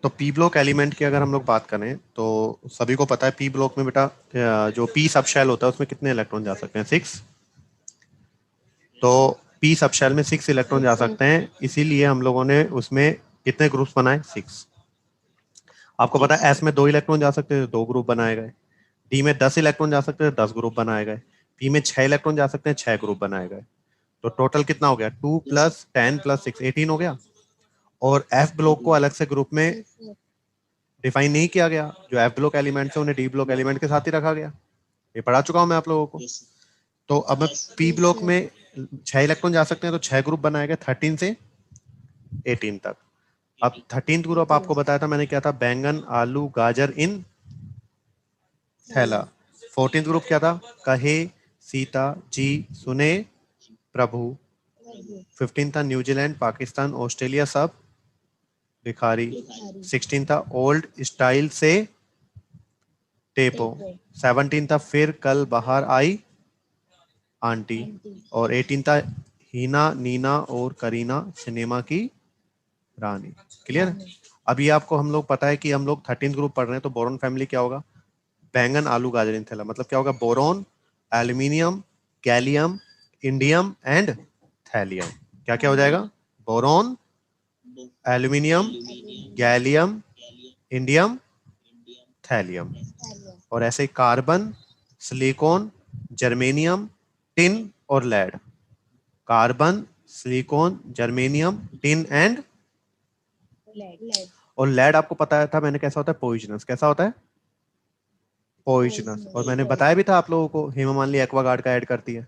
तो P block element की अगर हम लोग बात करें तो सभी को पता है पी ब्लॉक में बेटा जो पी सब शेल होता है उसमें कितने इलेक्ट्रॉन जा सकते हैं? 6। तो पी सब शेल में 6 इलेक्ट्रॉन जा सकते हैं, इसीलिए हम लोगों ने उसमें कितने ग्रुप्स बनाए? 6। आपको पता है एस में 2 इलेक्ट्रॉन जा सकते थे, 2 ग्रुप बनाए गए। डी में 10 इलेक्ट्रॉन जा सकते थे, 10 ग्रुप बनाए गए। पी में 6 इलेक्ट्रॉन जा सकते हैं, 6 ग्रुप बनाए गए। तो टोटल कितना हो गया? 2 प्लस 10 प्लस 6 18 हो गया। और एफ ब्लॉक को अलग से ग्रुप में डिफाइन नहीं किया गया। जो एफ ब्लॉक एलिमेंट्स है उन्हें डी ब्लॉक एलिमेंट के साथ ही रखा गया। ये पढ़ा चुका हूं मैं आप लोगों को। तो अब मैं पी ब्लॉक में 6 इलेक्ट्रॉन जा सकते हैं, तो 6 ग्रुप बनाए गए 13 से 18 तक। अब 13 ग्रुप आपको बताया था मैंने क्या था? बैंगन आलू गाजर इन थैला। 14 ग्रुप क्या था? कहे सीता जी सुने प्रभु। 15 था न्यूजीलैंड पाकिस्तान ऑस्ट्रेलिया सब भिखारी। 16 था ओल्ड स्टाइल से टेपो। 17 था फिर कल बाहर आई आंटी। और 18 था हीना नीना और करीना सिनेमा की रानी। क्लियर? अभी आपको हम लोग पता है कि हम लोग 13 ग्रुप पढ़ रहे हैं, तो बोरॉन फैमिली क्या होगा? बैंगन आलू गाजर इन थैला। मतलब क्या होगा? Boron, aluminium, gallium, indium and thallium. क्या क्या हो जाएगा? Boron, aluminium, gallium, indium, thallium. और ऐसे कार्बन, सिलिकॉन, जर्मेनियम, टिन और lead. Carbon, silicon, germanium, tin and और लेड आपको पता था मैंने कैसा होता है? पॉइजनस। कैसा होता है? पॉइजनस। और मैंने बताया भी था आप लोगों को, हेमा मालिनी एक्वागार्ड का ऐड करती है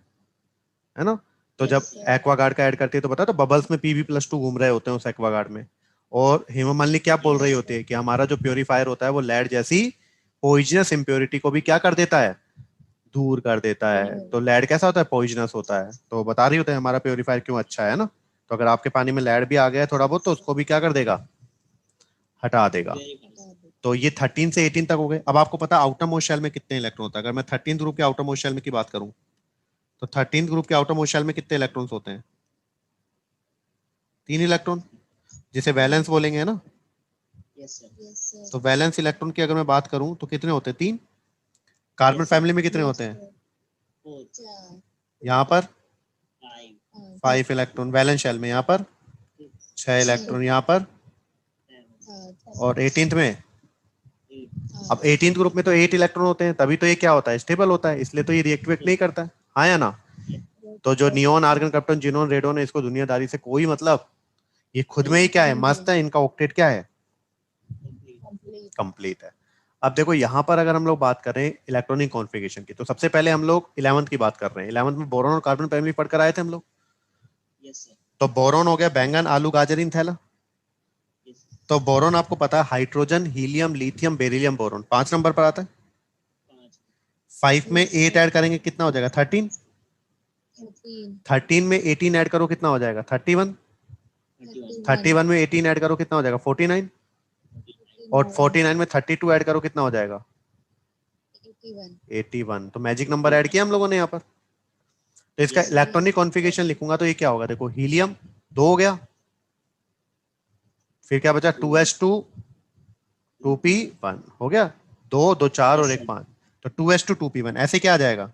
ना? तो जब एक्वागार्ड का ऐड करती है तो पता है, तो बबल्स में Pb+2 घूम रहे होते हैं उस एक्वागार्ड में। और हेमा मालिनी क्या बोल रही होती है कि हमारा जो प्योरीफायर होता है वो लेड जैसी पॉइजनस इंप्योरिटी को भी क्या कर देता है? दूर कर देता है। तो लेड कैसा होता है? पॉइजनस होता है। तो बता रही होते हैं हमारा प्योरीफायर क्यों अच्छा है ना? तो अगर आपके पानी में लेड भी आ गया है थोड़ा बहुत, तो उसको भी क्या कर देगा? हटा देगा। तो ये 13 से 18 तक हो गए। अब आपको पता है आउटर मोस्ट शेल में कितने इलेक्ट्रॉन होता है? अगर मैं 13 ग्रुप के आउटर मोस्ट शेल में की बात करूं, तो 13 ग्रुप के आउटर मोस्ट शेल में कितने इलेक्ट्रॉन्स होते हैं? 3 इलेक्ट्रॉन, जिसे वैलेंस बोलेंगे, है ना? तो वैलेंस इलेक्ट्रॉन की अगर मैं बात करूं तो कितने होते हैं? 3। कार्बन फैमिली में कितने होते हैं? यहाँ पर 5 इलेक्ट्रॉन वैलेंस शेल में, यहाँ पर 6 इलेक्ट्रॉन, यहाँ पर और 18th में। अब 18th ग्रुप में तो 8 इलेक्ट्रॉन होते हैं, तभी तो ये क्या होता है? स्टेबल होता है, इसलिए तो ये रिएक्टिवेट नहीं करता है। हाँ या ना? तो जो neon argon krypton xenon radon है, इसको दुनियादारी से कोई मतलब, ये खुद में ही क्या है? मस्त है। इनका ऑक्टेट क्या है? कंप्लीट है। अब देखो यहाँ पर अगर हम लोग बात करें इलेक्ट्रॉनिक कॉन्फ़िगरेशन की, तो सबसे पहले हम लोग 11th की बात कर रहे हैं। 11th में बोरॉन और कार्बन फैमिली पढ़कर आए थे हम लोग। तो बोरॉन हो गया बैंगन आलू गाजर इन थैला। तो बोरॉन आपको पता है hydrogen helium lithium beryllium boron 5 number पर आता है। 5 में 8 ऐड करेंगे कितना हो जाएगा? 13। 13 में 18 ऐड करो कितना हो जाएगा? 31। 31 में 18 ऐड करो कितना हो जाएगा? 49। और 49 में 32 ऐड करो कितना हो जाएगा? 81। तो मैजिक नंबर ऐड किया हम लोगों ने यहाँ पर। तो इसका इलेक्ट्रॉनिक कॉन्फ़िगरेशन लिखूंगा तो ये क्या होगा? देखो हीलियम 2 हो गया, फिर क्या बचा? 2s2 2p1 हो गया। 2 2 4 और 1 5। तो 2s2 2p1 ऐसे क्या आ जाएगा?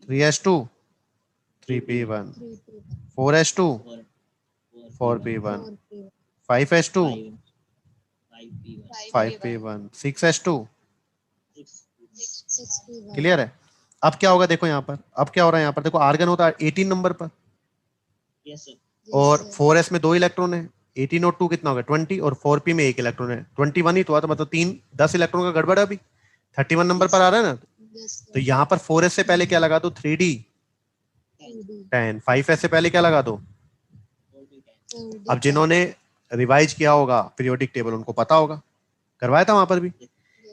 3s2 3p1 4s2 4p1 5s2 5p1 6s2। Clear है? अब क्या होगा देखो यहाँ पर, अब क्या हो रहा है यहाँ पर? देखो आर्गन होता है 18 नंबर पर और 4s में 2 इलेक्ट्रॉन है। 18 और 2 कितना होगा? 20 और 4p में 1 इलेक्ट्रॉन है। 21 ही तो आता, मतलब 10 इलेक्ट्रॉन का गड़बड़ है। अभी 31 नंबर पर आ रहा है ना? तो यहाँ पर 4s से पहले क्या लगा दो? 3d 10। 5s से पहले क्या लगा दो? अब जिन्होंने रिवाइज किया होगा पीरियोडिक टेबल उनको पता होगा, करवाया था वहां पर भी।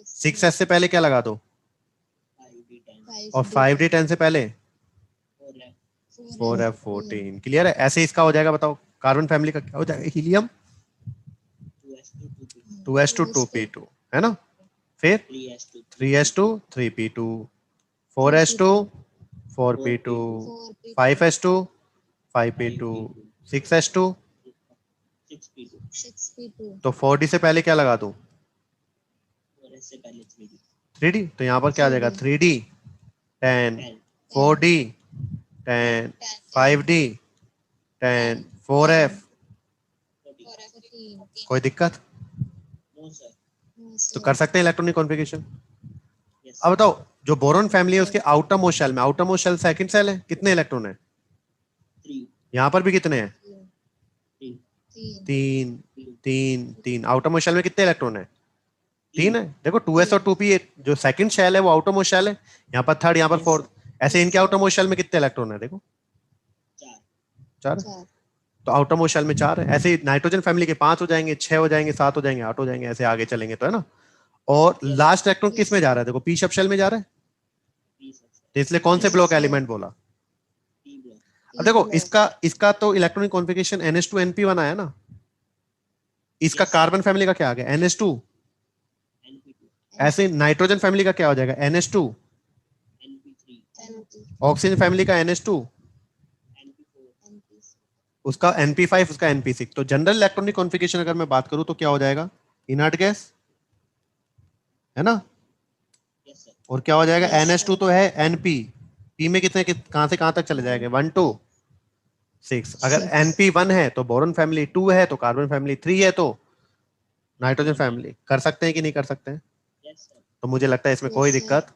6s से पहले क्या लगा दो? और 5d10 से पहले 4f14। क्लियर है? ऐसे इसका हो जाएगा। बताओ कार्बन फैमिली का क्या हो जाएगा? हीलियम 2s2 2p2 है ना? फिर 3s2 3p2 4s2 4p2 5s2 5p2 6s2 6p2 तो 4d से पहले क्या लगा दूं? 4s से पहले 3d 3d, तो यहाँ पर क्या आ जाएगा? 3d 10, 4d 10, 5d 10, 4f। 14 कोई दिक्कत? नो सर तो कर सकते हैं इलेक्ट्रॉनिक कॉन्फ़िगरेशन। यस अब बताओ, जो बोरॉन फैमिली है उसके आउटर मोस्ट शेल में, outermost shell second shell है, कितने इलेक्ट्रॉन है? 3 यहाँ पर भी कितने हैं? 3 तीन तीन तीन। आउटर मोस्ट शेल में कितने इलेक्ट्रॉन है? 3 है। देखो 2s और 2p, जो सेकंड शेल है वो आउटर मोस्ट शेल है, यहाँ पर थर्ड, यहाँ पर फोर्थ। ऐसे इनके आउटर मोस्ट शेल में कितने इलेक्ट्रॉन है? देखो 4। तो आउटर मोस्ट शेल में 4 है। ऐसे नाइट्रोजन फैमिली के 5 हो जाएंगे, 6 हो जाएंगे, 7 हो जाएंगे, 8 हो जाएंगे, ऐसे आगे चलेंगे तो, है ना। और लास्ट इलेक्ट्रॉन किस में जा रहा है? देखो पी सब शेल में जा रहा है, तो इसलिए कौन से ब्लॉक एलिमेंट बोला? p ब्लॉक अब देखो इसका तो इलेक्ट्रॉनिक कॉन्फ़िगरेशन NH2 NP1 आया ना, इसका कार्बन फैमिली का क्या आ गया? NH2। np2 ऐसे नाइट्रोजन फैमिली का क्या हो जाएगा? NH2। np3 ऑक्सीजन फैमिली का NH2, np4 उसका NP5, उसका NP6। तो जनरल इलेक्ट्रॉनिक कॉन्फ़िगरेशन अगर मैं बात करूं तो क्या हो जाएगा? इनर्ट गैस, है ना। यस सर और क्या हो जाएगा? NH2 तो है, NP, P में कितने कहां से कहां तक चले जाएंगे? 1 2 6। अगर NP1 है तो बोरॉन फैमिली 2 है, तो कार्बन फैमिली 3 है, तो नाइट्रोजन फैमिली। कर सकते हैं कि नहीं कर सकते हैं? यस सर तो मुझे लगता है इसमें कोई दिक्कत।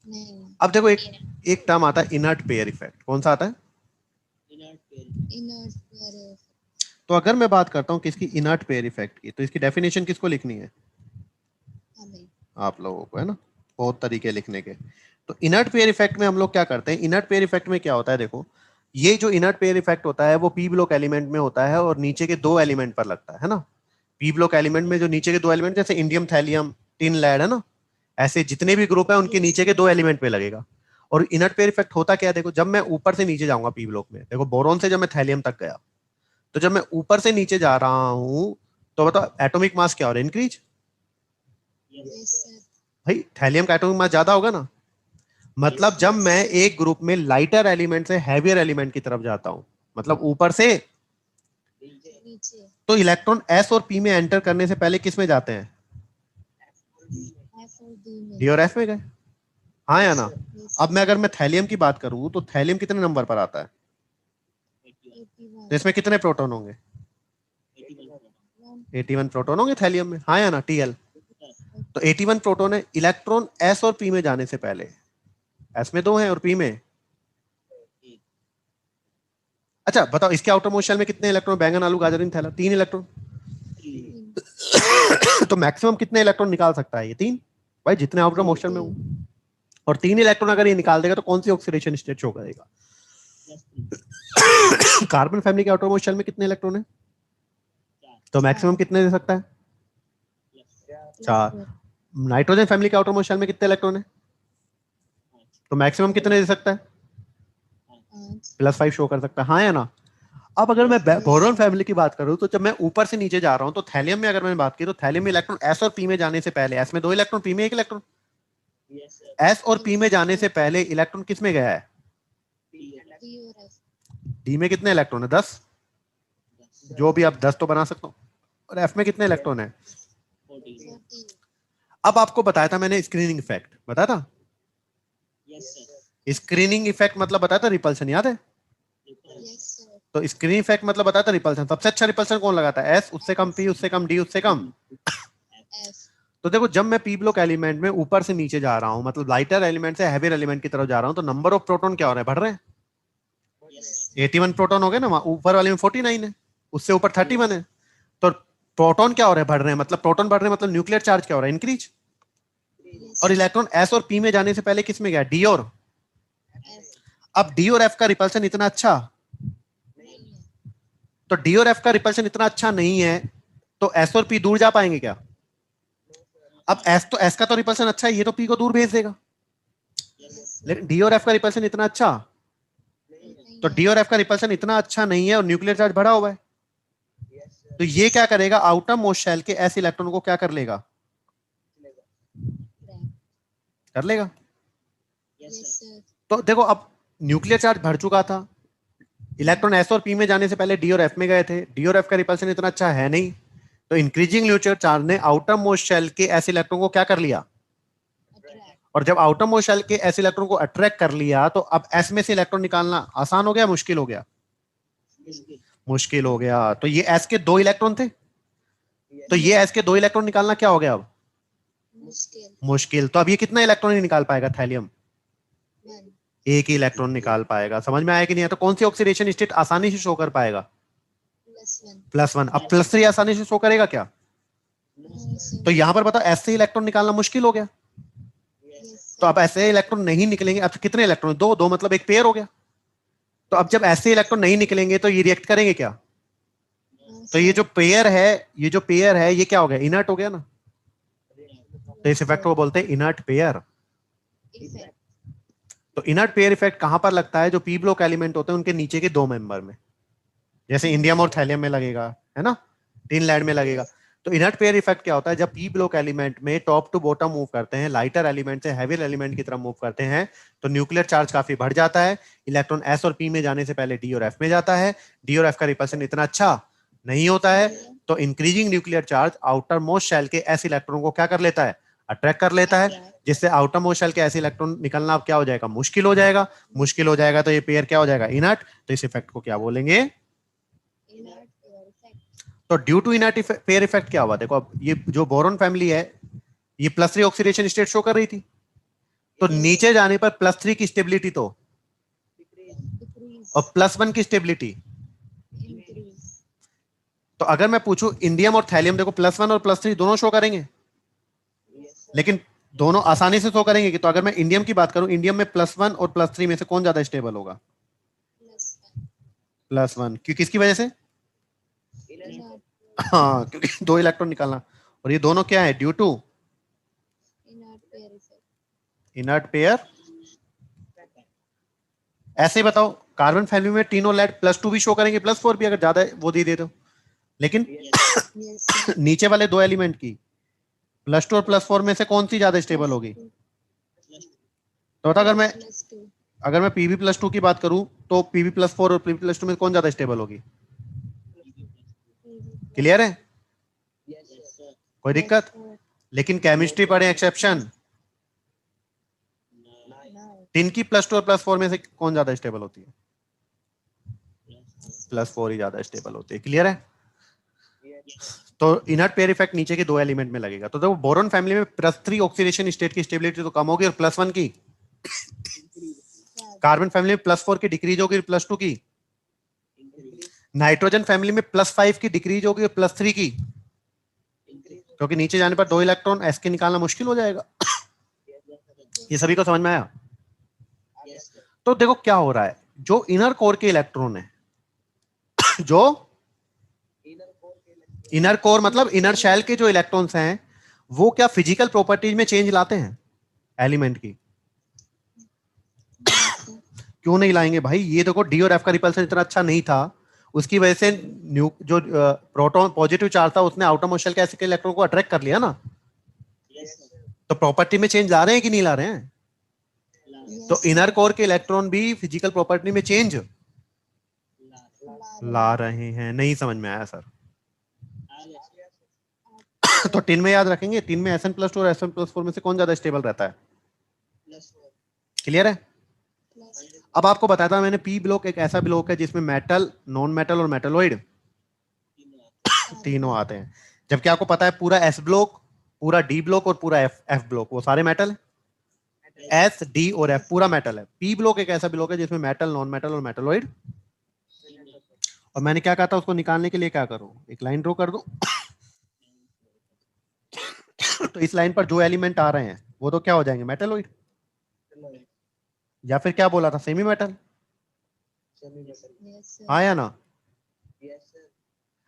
नहीं अब देखो एक टर्म आता है इनर्ट पेयर इफेक्ट। कौन सा आता है? इनर्ट पेयर इनर्ट पेयर तो अगर मैं बात करता हूं किसकी? इनर्ट पेयर इफेक्ट की, तो इसकी डेफिनेशन किसको लिखनी है? हमें आप लोगों को, है ना, बहुत तरीके लिखने के। तो इनर्ट पेयर इफेक्ट में हम लोग क्या करते हैं? इनर्ट पेयर इफेक्ट में क्या होता है? देखो, ये जो इनर्ट पेयर इफेक्ट होता है वो पी ब्लॉक एलिमेंट में होता है और नीचे के 2 एलिमेंट पर लगता है ना। पी ब्लॉक एलिमेंट में जो नीचे के 2 एलिमेंट, जैसे इंडियम थैलियम टिन लेड, है ना, ऐसे जितने भी ग्रुप है उनके नीचे के 2 एलिमेंट पे लगेगा। और इनर्ट पेयर इफेक्ट होता क्या है? देखो, जब मैं ऊपर से नीचे जाऊंगा पी ब्लॉक में, देखो बोरॉन से जब मैं थैलियम तक गया, तो जब मैं ऊपर से नीचे जा रहा हूं तो बताओ एटॉमिक मास क्या हो रहा है? इंक्रीज। यस सर भाई थैलियम का एटॉमिक मास ज्यादा होगा ना। मतलब जब मैं एक ग्रुप में लाइटर एलिमेंट से हैवियर एलिमेंट की तरफ जाता हूं, मतलब ऊपर से, नीचे तो इलेक्ट्रॉन एस और पी में एंटर करने से पहले किस में जाते हैं? F और D में डी और एफ में गए, हाँ या ना। yes, अब मैं अगर मैं थैलियम की बात करूं तो थैलियम कितने नंबर पर आता है? 81 तो इसमें कितने प्रोटॉन होंगे? 81 प्रोटॉन होंगे थैलियम में, हाँ या ना, Tl। तो 81 प्रोटॉन है। इलेक्ट्रॉन एस और पी में जाने से पहले, एस में 2 है और पी में, अच्छा बताओ इसके आउटर मोस्ट शेल में कितने इलेक्ट्रॉन? बैंगन आलू गाजर इन थैला, 3 इलेक्ट्रॉन। तो मैक्सिमम कितने इलेक्ट्रॉन निकाल सकता है ये? 3। भाई जितने आउटर मोस्ट शेल में हो, और 3 इलेक्ट्रॉन अगर ये निकाल देगा तो कौन सी ऑक्सीडेशन स्टेट शो करेगा? कार्बन फैमिली के आउटर मोस्ट शेल में कितने इलेक्ट्रॉन है? तो मैक्सिमम कितने दे सकता है? 4। नाइट्रोजन फैमिली के आउटर मोस्ट शेल में कितने इलेक्ट्रॉन है? तो मैक्सिमम कितने दे सकता है? 5 +5 शो कर सकता है, हाँ या ना। अब अगर मैं बोरॉन फैमिली की बात करूं तो जब मैं ऊपर से नीचे जा रहा हूं तो थैलियम में अगर मैंने बात की तो थैलियम में इलेक्ट्रॉन एस और पी में जाने से पहले, एस में 2 इलेक्ट्रॉन, पी में 1 इलेक्ट्रॉन। एस और पी में जाने से पहले इलेक्ट्रॉन किस में गया है? D और F डी में कितने इलेक्ट्रॉन है? 10। जो भी आप 10 तो बना सकते हो। और एफ में कितने इलेक्ट्रॉन है? 14 अब आपको बताया था मैंने स्क्रीनिंग इफेक्ट, बताया था। स्क्रीनिंग इफेक्ट मतलब बताया था रिपल्शन, याद है? yes sir तो स्क्रीनिंग इफेक्ट मतलब बताया था रिपल्शन। सबसे अच्छा रिपल्शन कौन लगाता है? एस, उससे कम पी, उससे कम डी, उससे कम। F तो देखो जब मैं पी ब्लॉक एलिमेंट में ऊपर से नीचे जा रहा हूं, मतलब लाइटर एलिमेंट से हैवियर एलिमेंट की तरफ जा रहा हूं, तो नंबर ऑफ प्रोटॉन क्या हो रहे हैं? बढ़ रहे हैं। 81 प्रोटॉन हो गए ना, ऊपर वाले में 49 है, उससे ऊपर 31 है। तो प्रोटॉन क्या हो रहे हैं? बढ़ रहे हैं। मतलब प्रोटॉन बढ़ रहे हैं मतलब न्यूक्लियर चार्ज क्या हो रहा है? इंक्रीज। yes और इलेक्ट्रॉन एस और पी में जाने से पहले किस में गया? डी और। F अब डी और एफ का रिपल्शन इतना अच्छा, नहीं है तो डी और एफ का रिपल्शन इतना अच्छा नहीं है, तो एस और पी दूर जा पाएंगे क्या? अब एस का तो रिपल्शन अच्छा है, ये तो पी को दूर भेज देगा। लेकिन डी और एफ का रिपल्शन इतना अच्छा, नहीं तो है डी और एफ का रिपल्शन इतना अच्छा नहीं है और न्यूक्लियर चार्ज बढ़ा हुआ है, तो ये क्या करेगा? आउटर मोस्ट शेल के एस इलेक्ट्रॉन को क्या कर लेगा? grab कर लेगा। yes sir तो देखो अब न्यूक्लियर चार्ज बढ़ चुका था, इलेक्ट्रॉन एस और पी में जाने से पहले डी और एफ में गए थे, डी और एफ का रिपल्शन इतना अच्छा है नहीं, तो इंक्रीजिंग न्यूक्लियर चार्ज ने आउटर मोस्ट शेल के एस इलेक्ट्रॉन को क्या कर लिया, Attract. और जब आउटर मोस्ट शेल के एस इलेक्ट्रॉन को अट्रैक्ट कर लिया तो अब एस में से इलेक्ट्रॉन निकालना आसान हो गया, मुश्किल हो गया, मुश्किल। मुश्किल हो गया। तो ये एस के 2 इलेक्ट्रॉन थे, तो ये एस के 2 इलेक्ट्रॉन निकालना क्या हो गया अब, मुश्किल. मुश्किल। तो अब ये कितना इलेक्ट्रॉन ही निकाल पाएगा थैलियम, 1. एक ही इलेक्ट्रॉन निकाल पाएगा। समझ में आया कि नहीं है? तो कौन सी ऑक्सीडेशन स्टेट आसानी से शो कर पाएगा, +1. +1। अब +3 आसानी से शो करेगा क्या, No, तो यहां पर बताओ एस से इलेक्ट्रॉन निकालना मुश्किल हो गया, yes, तो अब ऐसे इलेक्ट्रॉन नहीं निकलेंगे। अब कितने इलेक्ट्रॉन, दो दो मतलब एक पेयर हो गया। तो अब जब ऐसे इलेक्ट्रॉन नहीं निकलेंगे तो ये रिएक्ट करेंगे क्या, no, तो ये जो पेयर है, ये जो पेयर है ये क्या हो गया, इनर्ट हो गया ना, तो इस इफेक्ट को बोलते हैं इनर्ट पेयर। effect. तो इनर्ट पेयर इफेक्ट कहां पर लगता है, जो पी ब्लॉक एलिमेंट होते हैं उनके नीचे के 2 मेंबर में, जैसे इंडियम और थैलियम में लगेगा, है ना, टिन लैड में लगेगा। तो इनर्ट पेयर इफेक्ट क्या होता है, जब पी ब्लॉक एलिमेंट में टॉप टू बॉटम मूव करते हैं, लाइटर एलिमेंट से हैवी एलिमेंट की तरफ मूव करते हैं, तो न्यूक्लियर चार्ज काफी बढ़ जाता है। इलेक्ट्रॉन एस और पी में जाने से पहले डी और एफ में जाता है, डी और एफ का रिपल्शन इतना अच्छा नहीं होता है, तो increasing nuclear charge outermost shell के एस इलेक्ट्रॉन को क्या कर लेता है, अट्रैक्ट कर लेता है, Attract. जिससे आउटर मोस्ट शेल के ऐसे इलेक्ट्रॉन निकलना अब क्या हो जाएगा, मुश्किल हो जाएगा। मुश्किल हो जाएगा तो ये पेयर क्या हो जाएगा, इनर्ट। तो इस इफेक्ट को क्या बोलेंगे, Inert pair effect. तो due to inert pair effect क्या हुआ, देखो अब ये जो बोरॉन फैमिली है ये +3 ऑक्सीडेशन स्टेट शो कर रही थी, तो नीचे जाने पर +3 की स्टेबिलिटी तो, Decrease. और +1 की स्टेबिलिटी। Increase. तो अगर मैं पूछूं इंडियम और थैलियम, देखो +1 और +3 दोनों शो करेंगे, लेकिन दोनों आसानी से शो करेंगे कि, तो अगर मैं इंडियम की बात करूं, इंडियम में +1 और +3 में से कौन ज्यादा स्टेबल होगा, +1. +1, क्यों, किसकी वजह से, Inert. हाँ क्योंकि 2 इलेक्ट्रॉन निकालना, और ये दोनों क्या है, due to Inert pair effect. Inert pair. ऐसे ही बताओ, कार्बन फैमिली में तीनों लेड +2 भी शो करेंगे, +4 भी अगर ज्यादा वो दे तो, लेकिन Yes, sir. नीचे वाले 2 एलिमेंट की +2 और +4 में से कौन सी ज्यादा स्टेबल होगी, तो बता, +2. अगर मैं Pb+2 की बात करूं तो Pb+4 और Pb+2 में कौन ज्यादा स्टेबल होगी, क्लियर है, कोई दिक्कत। लेकिन केमिस्ट्री पढ़े एक्सेप्शन, टिन की +2 और +4 में से कौन ज्यादा स्टेबल होती है, +4 ही ज्यादा स्टेबल होती है, क्लियर है। तो इनर्ट पेयर इफेक्ट नीचे के 2 एलिमेंट में लगेगा। तो देखो बोरॉन फैमिली में +3 ऑक्सीडेशन स्टेट की स्टेबिलिटी तो कम होगी, और +1 की, कार्बन फैमिली में +4 की डिक्रीज होगी, +2 की, नाइट्रोजन फैमिली में +5 की डिक्रीज होगी और +3 की, क्योंकि नीचे जाने पर 2 इलेक्ट्रॉन एस के निकालना मुश्किल हो जाएगा। ये सभी को समझ में आया। तो देखो क्या हो रहा है, जो इनर कोर के इलेक्ट्रॉन है, जो इनर कोर मतलब इनर शेल के जो इलेक्ट्रॉन्स हैं, वो क्या फिजिकल प्रॉपर्टीज में चेंज लाते हैं एलिमेंट की, क्यों नहीं लाएंगे भाई। ये देखो डी और एफ का रिपल्सन इतना अच्छा नहीं था, उसकी वजह से जो प्रोटॉन पॉजिटिव चार्ज था उसने आउटर मोस्ट शेल के ऐसे इलेक्ट्रॉन को अट्रैक्ट कर लिया ना, तो प्रॉपर्टी में चेंज ला रहे हैं कि नहीं ला रहे हैं। तो इनर कोर के इलेक्ट्रॉन भी फिजिकल प्रॉपर्टी में चेंज ला रहे हैं। नहीं समझ में आया सर। तो टिन में याद रखेंगे, टिन में Sn+2 और Sn+4 में से कौन ज्यादा स्टेबल रहता है, क्लियर है। अब आपको बताया था मैंने, पी ब्लॉक एक ऐसा ब्लॉक है जिसमें मेटल, नॉन मेटल और मेटलॉइड तीनों आते हैं। जबकि आपको पता है पूरा एस ब्लॉक, पूरा डी ब्लॉक और पूरा एफ ब्लॉक वो सारे मेटल है, एस डी और एफ पूरा मेटल है। पी ब्लॉक एक ऐसा ब्लॉक है जिसमें मेटल, नॉन मेटल और मेटलॉइड। और मैंने क्या कहा था, उसको निकालने के लिए क्या करूं, एक लाइन ड्रॉ कर दूं। तो इस लाइन पर जो एलिमेंट आ रहे हैं वो तो क्या हो जाएंगे, मेटलॉइड, या फिर क्या बोला था, सेमी मेटल, हाँ या ना।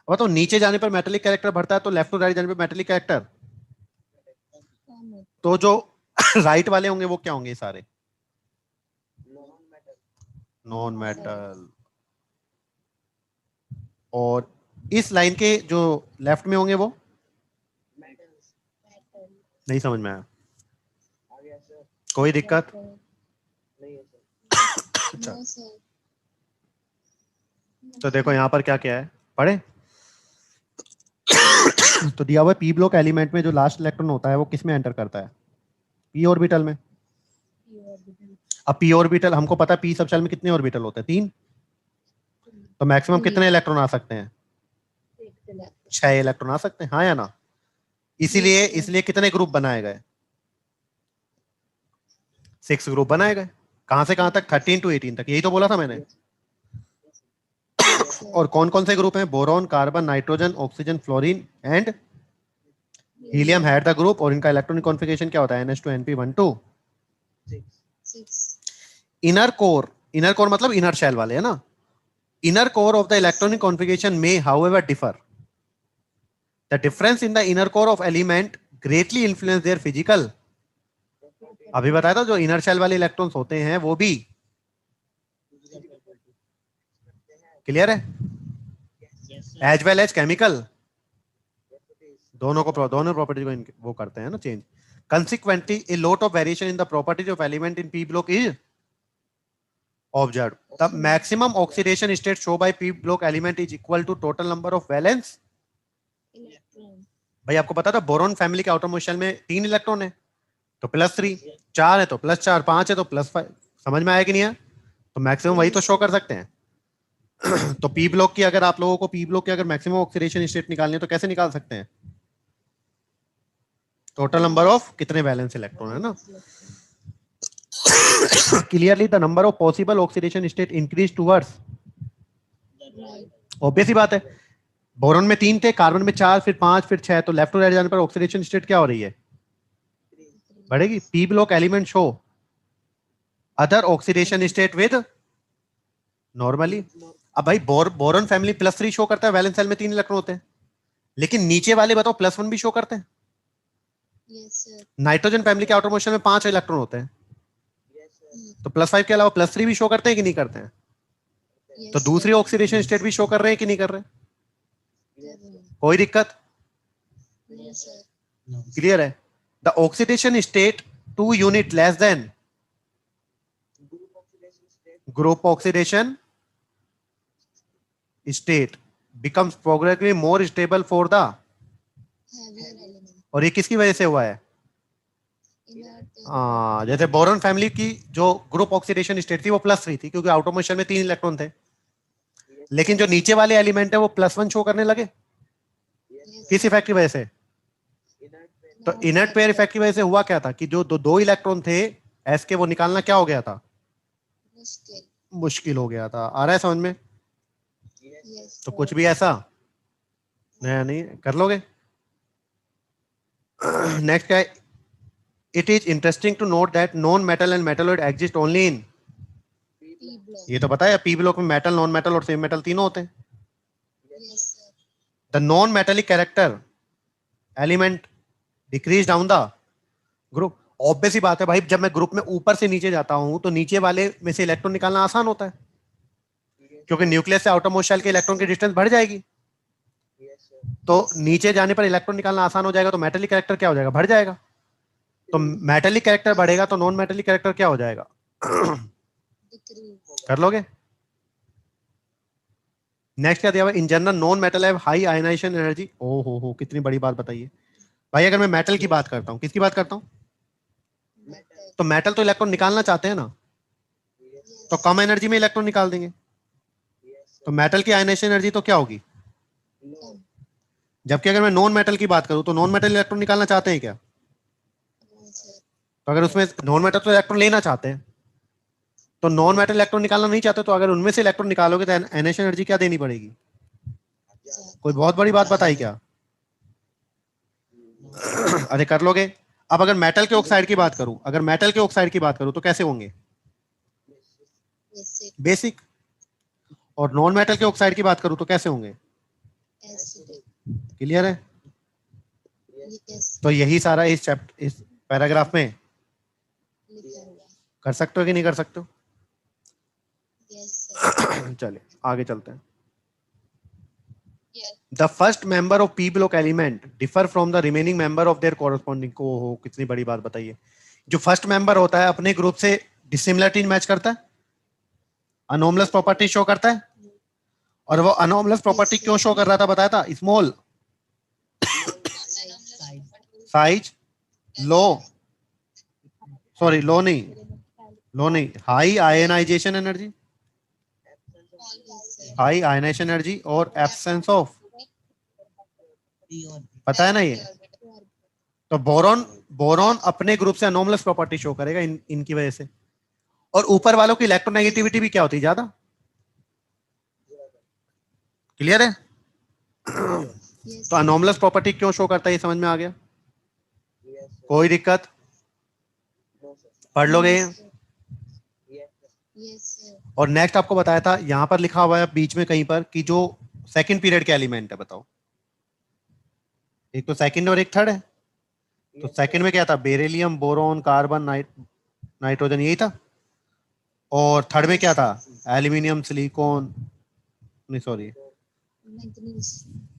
अब तो नीचे जाने पर मेटेलिक कैरेक्टर बढ़ता है, तो लेफ्ट टू राइट जाने पर मेटेलिक कैरेक्टर, तो जो राइट वाले होंगे वो क्या होंगे, सारे नॉन मेटल। और इस लाइन के जो लेफ्ट में होंगे वो नहीं समझ में आया, कोई दिक्कत। अच्छा तो देखो यहाँ पर क्या क्या है, पढ़े? तो दिया हुआ पी ब्लॉक एलिमेंट में जो लास्ट इलेक्ट्रॉन होता है वो किस में एंटर करता है? पी ऑर्बिटल में। अब पी ऑर्बिटल हमको पता है पी सब शेल में कितने ऑर्बिटल होते हैं? 3। तो मैक्सिमम कितने इलेक्ट्रॉन आ सकते हैं? 6 इलेक्ट्रॉन आ सकते हैं, हाँ या ना? इसीलिए Yes, sir. इसलिए कितने ग्रुप बनाए गए? 6 ग्रुप बनाए गए। कहां से कहां तक? 13 to 18 तक, यही तो बोला था मैंने। और कौन कौन से ग्रुप हैं? Boron, carbon, nitrogen, oxygen, fluorine and helium had the group. और इनका इलेक्ट्रॉनिक कॉन्फ़िगरेशन क्या होता है? NH2 NP12। 6. इनर कोर मतलब इनर शेल वाले, है ना? Inner core of the electronic configuration में however differ. The difference in the inner core of element greatly influence their physical. अभी बताया था जो इनर शेल वाले इलेक्ट्रॉन्स होते हैं वो भी, क्लियर है, Yes, sir. As well as chemical, दोनों प्रॉपर्टी को वो करते हैं ना change. Consequently, a lot of variation in the properties of element in p block is observed. The maximum oxidation state shown by p block element is equal to total number of valence. Electron. भाई आपको पता था boron family के outermost shell में 3 electron है तो +3, 4 है तो +4, 5 है तो +5। समझ में आया कि नहीं है? तो मैक्सिमम वही तो शो कर सकते हैं। तो पी ब्लॉक की अगर आप लोगों को पी ब्लॉक की अगर मैक्सिमम ऑक्सीडेशन स्टेट निकालनी है तो कैसे निकाल सकते हैं? टोटल नंबर ऑफ कितने वैलेंस इलेक्ट्रॉन है ना। Clearly the number of possible oxidation state increase towards, Right. Obvious ही बात है। बोरॉन में 3 थे, कार्बन में 4, फिर 5, फिर 6, तो लेफ्ट टू राइट जाने पर ऑक्सीडेशन स्टेट क्या हो रही है? बढ़ेगी। P block element show other oxidation state with normally. अब भाई बोरॉन फैमिली +3 शो करता है, वैलेंस शेल में 3 इलेक्ट्रॉन होते हैं, लेकिन नीचे वाले बताओ +1 भी शो करते हैं। Yes, sir. नाइट्रोजन फैमिली के आउटर मोशन में 5 इलेक्ट्रॉन होते हैं, तो +5 के अलावा +3 भी शो करते हैं कि नहीं करते हैं? Yes, तो दूसरी ऑक्सीडेशन स्टेट भी शो कर रहे हैं कि नहीं कर रहे? sir. कोई दिक्कत? No, sir. क्लियर है? The oxidation state 2 unit less than group oxidation state becomes progressively more stable for the, Heavier element. और ये किसकी वजह से हुआ है? Inert. जैसे बोरॉन फैमिली की जो ग्रुप ऑक्सीडेशन स्टेट थी वो +3 थी क्योंकि आउटर मोशन में 3 इलेक्ट्रॉन थे, लेकिन जो नीचे वाले एलिमेंट है वो +1 शो करने लगे। Yes, किस इफेक्ट की वजह से? तो Not इनर्ट पेयर इफेक्ट की वजह से हुआ क्या था कि जो दो इलेक्ट्रॉन थे एस के, वो निकालना क्या हो गया था? Muskil. मुश्किल हो गया था। आ रहा है समझ में? Yes, तो sir. कुछ भी ऐसा नया नहीं कर लोगे। नेक्स्ट क्या है? It is interesting to note that non metal and metalloid exist only in, P block. ये तो पता है पी ब्लॉक में मेटल, नॉन मेटल और सेम मेटल तीनों होते हैं। Yes, sir. The non metallic character element decrease down the group. Obvious ही बात है भाई, जब मैं ग्रुप में ऊपर से नीचे जाता हूं तो नीचे वाले में से इलेक्ट्रॉन निकालना आसान होता है क्योंकि न्यूक्लियस से आउटर मोस्ट शेल के इलेक्ट्रॉन की डिस्टेंस बढ़ जाएगी, तो नीचे जाने पर इलेक्ट्रॉन निकालना आसान हो जाएगा, तो मेटेलिक कैरेक्टर क्या हो जाएगा? बढ़ जाएगा। तो मेटेलिक कैरेक्टर बढ़ेगा तो नॉन मेटेलिक कैरेक्टर क्या हो जाएगा? Decrease. कर लोगे? नेक्स्ट क्या दिया हुआ? In general non metal have high ionisation energy. ओ हो, कितनी बड़ी बात बताइए भाई। अगर मैं मेटल की बात करता हूँ, किसकी बात करता हूँ? Metal. तो मेटल तो इलेक्ट्रॉन निकालना चाहते हैं ना, तो कम एनर्जी में इलेक्ट्रॉन निकाल देंगे। तो मेटल की आयनाइजेशन एनर्जी तो क्या होगी? Come. जबकि अगर मैं नॉन मेटल की बात करूं तो नॉन मेटल इलेक्ट्रॉन निकालना चाहते हैं क्या? No, sir. तो अगर उसमें नॉन मेटल तो इलेक्ट्रॉन लेना चाहते हैं, तो नॉन मेटल इलेक्ट्रॉन निकालना नहीं चाहते, तो अगर उनमें से इलेक्ट्रॉन निकालोगे तो आयनाइजेशन एनर्जी क्या देनी पड़ेगी? Jar. कोई बहुत बड़ी बात बताई क्या? अरे कर लोगे। अब अगर मेटल के ऑक्साइड की बात करूं, अगर मेटल के ऑक्साइड की बात करूं तो कैसे होंगे? Basic. बेसिक। और नॉन मेटल के ऑक्साइड की बात करूं तो कैसे होंगे? Acidic. क्लियर है? Yes. तो यही सारा इस पैराग्राफ में लिखा हुआ. कर सकते हो कि नहीं कर सकते हो? Yes, sir. चलिए आगे चलते हैं। Yes. The first member of P block element differ from the remaining member of their corresponding को। हो, कितनी बड़ी बात बताइए। जो फर्स्ट मेंबर होता है अपने ग्रुप से डिसिमिलरिटी मैच करता है, अनोमलस प्रॉपर्टी शो करता है, और वो अनोमलस प्रॉपर्टी क्यों शो कर रहा था बताया था? Small size, low, sorry low नहीं, high ionisation energy, high ionisation energy और एब्सेंस ऑफ, पता है ना ये? तो बोरॉन बोरॉन अपने ग्रुप से अनोमलस प्रॉपर्टी शो करेगा इनकी वजह से। और ऊपर वालों की इलेक्ट्रोनेगेटिविटी भी क्या होती है? ज्यादा। क्लियर है? तो अनोमलस प्रॉपर्टी क्यों शो करता है ये समझ में आ गया? कोई दिक्कत? पढ़ लोगे? और नेक्स्ट आपको बताया था, यहां पर लिखा हुआ है बीच में कहीं पर कि जो सेकंड पीरियड के एलिमेंट है, बताओ। एक तो सेकंड और एक थर्ड है। तो सेकंड में क्या था? बेरिलियम, बोरॉन, कार्बन, नाइट्रोजन, यही था। और थर्ड में क्या था? एल्यूमिनियम, सिलिकॉन, नहीं सॉरी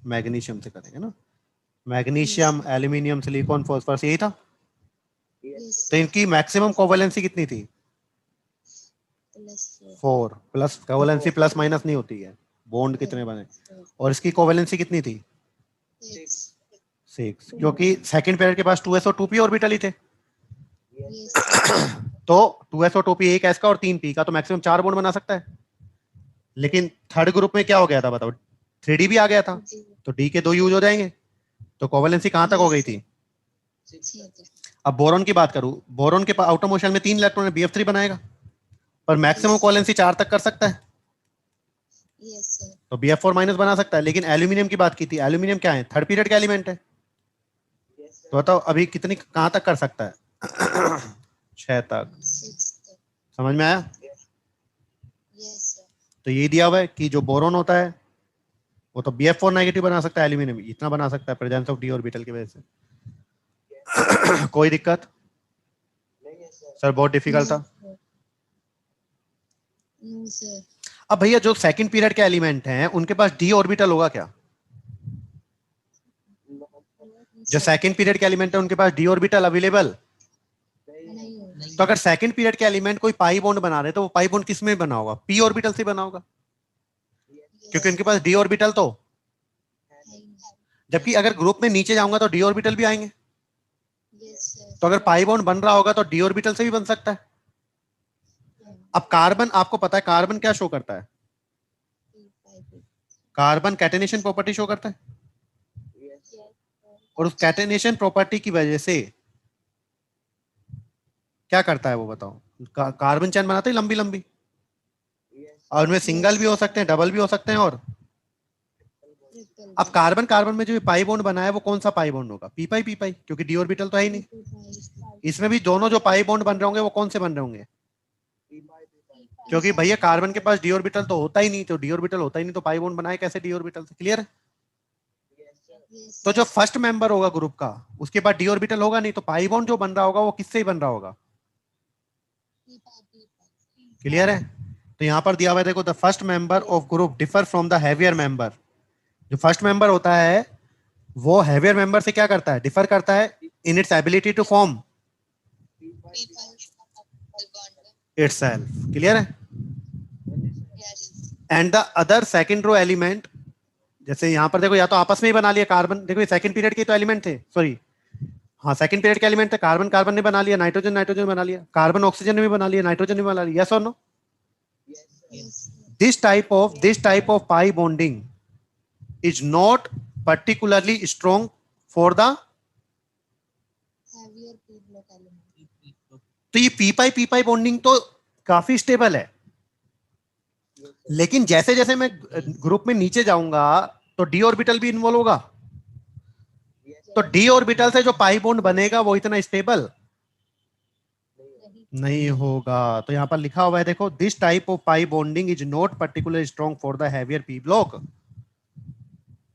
मैग्नीशियम से करेंगे ना, मैग्नीशियम, एल्यूमिनियम, सिलिकॉन, फॉस्फोरस, यही था। तो इनकी मैक्सिमम कोवेलेंसी कितनी थी? 4 प्लस। कोवेलेंसी प्लस माइनस नहीं होती है, बॉन्ड कितने बने। और इसकी कोवेलेंसी कितनी थी? 6, क्योंकि सेकंड पेयर के पास 2s और 2p ऑर्बिटल ही थे। तो 2s और 2p, एक s का और 3p का, तो मैक्सिमम 4 बॉन्ड बना सकता है। लेकिन थर्ड ग्रुप में क्या हो गया था बताओ? 3d भी आ गया था, तो d के 2 यूज हो जाएंगे। तो कोवेलेंसी कहां तक हो गई थी? अब बोरॉन की बात करूं, बोरॉन के आउटर मोशन में 3 इलेक्ट्रॉन है, bf3 बनाएगा, पर मैक्सिमम कोवेलेंसी 4 तक कर सकता है। तो bf4 माइनस बना सकता है। लेकिन एल्यूमिनियम की बात की थी, एल्यूमिनियम क्या है? थर्ड पीरियड का एलिमेंट है। तो बताओ अभी कितनी, कहां तक कर सकता है? 6 तक। समझ में आया? तो ये दिया हुआ है कि जो बोरॉन होता है वो तो bf4 नेगेटिव बना सकता है, एल्यूमिनियम इतना बना सकता है प्रेजेंस ऑफ d ऑर्बिटल की वजह से। कोई दिक्कत? सर बहुत डिफिकल्ट था। अब भैया जो सेकंड पीरियड के एलिमेंट हैं उनके पास d ऑर्बिटल होगा क्या? जो सेकंड पीरियड के एलिमेंट है उनके पास d ऑर्बिटल अवेलेबल? तो अगर सेकंड पीरियड के एलिमेंट कोई पाई बॉन्ड बना रहे तो वो पाई बॉन्ड किस में बना होगा? p ऑर्बिटल से बना होगा, क्योंकि उनके पास d ऑर्बिटल तो। जबकि अगर ग्रुप में नीचे जाऊंगा तो d ऑर्बिटल भी आएंगे। तो अगर पाई बॉन्ड बन रहा होगा तो d ऑर्बिटल से भी बन सकता है। अब कार्बन, आपको पता है कार्बन क्या शो करता है? कार्बन कैटेनेशन प्रॉपर्टी शो करता है। और उस कैटेनेशन प्रॉपर्टी की वजह से क्या करता है वो बताओ? कार्बन चैन बनाते हैं लंबी लंबी, और उनमें सिंगल भी हो सकते हैं, डबल भी हो सकते हैं। और अब कार्बन कार्बन में जो पाई बॉन्ड बना है वो कौन सा पाई बॉन्ड होगा? पी पाई पी पाई, क्योंकि डी ऑर्बिटल तो है ही नहीं। इसमें भी दोनों जो पाई बॉन्ड बन रहे होंगे वो कौन से बन रहे होंगे? क्योंकि भैया कार्बन के पास डी ऑर्बिटल तो होता ही नहीं, तो डी ऑर्बिटल होता ही नहीं तो पाई बॉन्ड बनाए कैसे डी ऑर्बिटल से? क्लियर है? तो जो फर्स्ट मेंबर होगा ग्रुप का उसके बाद डी ऑर्बिटल होगा नहीं, तो पाई बॉन्ड जो बन रहा होगा वो किससे ही बन रहा होगा? क्लियर है? तो यहां पर दिया हुआ है देखो, the first member of group differ from the heavier member. जो फर्स्ट मेंबर होता है वो हैवियर मेंबर से क्या करता है? डिफर करता है in its ability to form itself. Clear है? And the other second row element, जैसे यहां पर देखो या तो आपस में ही बना लिया कार्बन, देखो ये सेकंड पीरियड के तो एलिमेंट थे, सॉरी हाँ सेकंड पीरियड के एलिमेंट थे। कार्बन कार्बन ने बना लिया, नाइट्रोजन नाइट्रोजन बना लिया, कार्बन ऑक्सीजन ने भी बना लिया, नाइट्रोजन ने बना लिया। यस और no? this type of pi bonding is not particularly strong for the, तो ये पी पाई बॉन्डिंग तो काफी स्टेबल है। लेकिन जैसे जैसे मैं ग्रुप में नीचे जाऊंगा तो डी ऑर्बिटल भी इन्वॉल्व होगा, तो डी ऑर्बिटल से जो पाई बॉन्ड बनेगा वो इतना स्टेबल नहीं होगा। तो यहां पर लिखा हुआ है देखो, this type of pi bonding is not particular strong for the heavier P block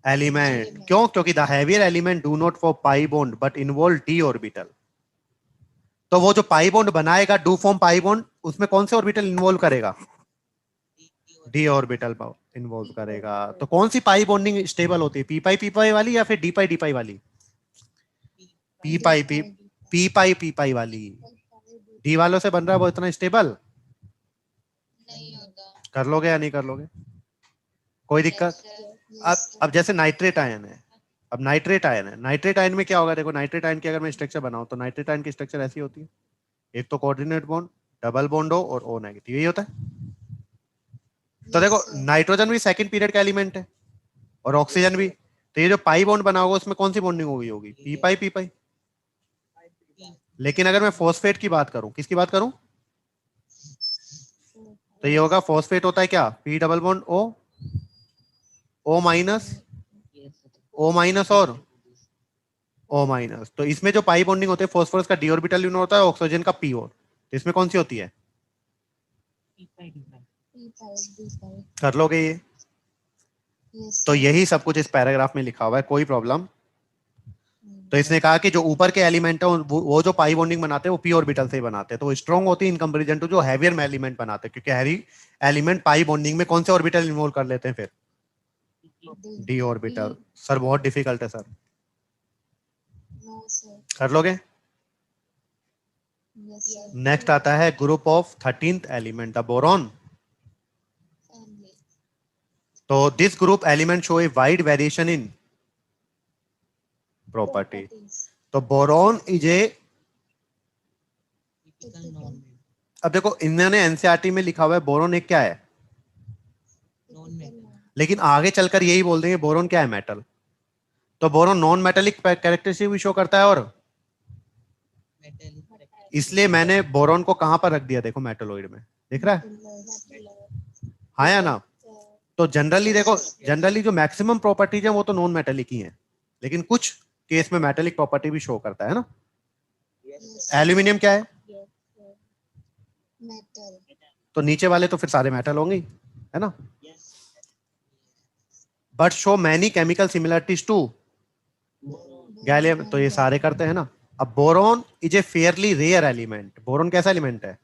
element. क्यों? क्योंकि the heavier element do not form pi bond but involve D orbital. तो वो जो पाई बॉन्ड बनाएगा, डू फॉर्म पाई बॉन्ड, उसमें कौन से orbital involve करेगा? डी ऑर्बिटल इन्वॉल्व करेगा। तो कौन सी पाई बॉन्डिंग स्टेबल होती है? पी पाई वाली या फिर डी पाई वाली? पी पाई वाली। डी वालों से बन रहा है वो इतना स्टेबल? कर लोगे या नहीं कर लोगे? कोई दिक्कत? अब जैसे नाइट्रेट आयन है, अब नाइट्रेट आयन है, नाइट्रेट आयन में क्या होगा? देखो नाइट्रेट आयन की अगर मैं स्ट्रक्चर बनाऊं तो नाइट्रेट आयन की स्ट्रक्चर ऐसी होती है, एक तो कोऑर्डिनेट बॉन्ड, डबल बॉन्ड हो और O नेगेटिव, यही होता है। तो देखो नाइट्रोजन भी सेकंड पीरियड का एलिमेंट है और ऑक्सीजन भी, तो ये जो पाई बॉन्ड बना होगा उसमें कौन सी बॉन्डिंग होगी? पी पाई पी पाई। लेकिन अगर मैं फॉस्फेट की बात करूं, किसकी बात करूं, तो ये होगा फॉस्फेट होता है क्या? P double bond O, O minus, O minus और O माइनस। तो इसमें जो पाई बॉन्डिंग होती है, फॉस्फोरस का डी ऑर्बिटल यूनिट होता है, ऑक्सीजन का पी और, तो इसमें कौन सी होती है? कर लोगे ये? तो यही सब कुछ इस पैराग्राफ में लिखा हुआ है, कोई प्रॉब्लम? तो इसने कहा कि जो ऊपर के एलिमेंट है वो जो पाई बॉन्डिंग बनाते हैं वो पी ऑर्बिटल से ही बनाते हैं, तो वो स्ट्रॉन्ग होती है इन कंपैरिजन टू जो हैवियर एलिमेंट बनाते हैं, क्योंकि हैवी एलिमेंट पाई बॉन्डिंग में कौन से ऑर्बिटल इन्वॉल्व कर लेते हैं फिर? D orbital. सर बहुत डिफिकल्ट है सर, कर लोगे? नेक्स्ट आता है group of 13th element, the boron. तो this group element show a wide variation in property. तो बोरॉन इज ए, अब देखो इन्होंने एनसीईआरटी में लिखा हुआ है बोरॉन एक क्या है, लेकिन आगे चलकर यही बोल देंगे बोरॉन क्या है? मेटल। तो बोरॉन नॉन मेटेलिक कैरेक्टरिस्टिक भी शो करता है, और इसलिए मैंने बोरॉन को कहां पर रख दिया? देखो मेटलोइड में, दिख रहा है? हाँ या ना? तो जनरली देखो, जनरली जो मैक्सिमम प्रॉपर्टीज है वो तो नॉन मेटेलिक ही है, लेकिन कुछ केस में मेटेलिक प्रॉपर्टी भी शो करता है ना। एल्यूमिनियम क्या है? तो नीचे वाले तो फिर सारे मेटल होंगे, है ना? But show many chemical similarities to gallium, तो ये सारे करते हैं ना। अब boron is a fairly rare element. Boron कैसा एलिमेंट है?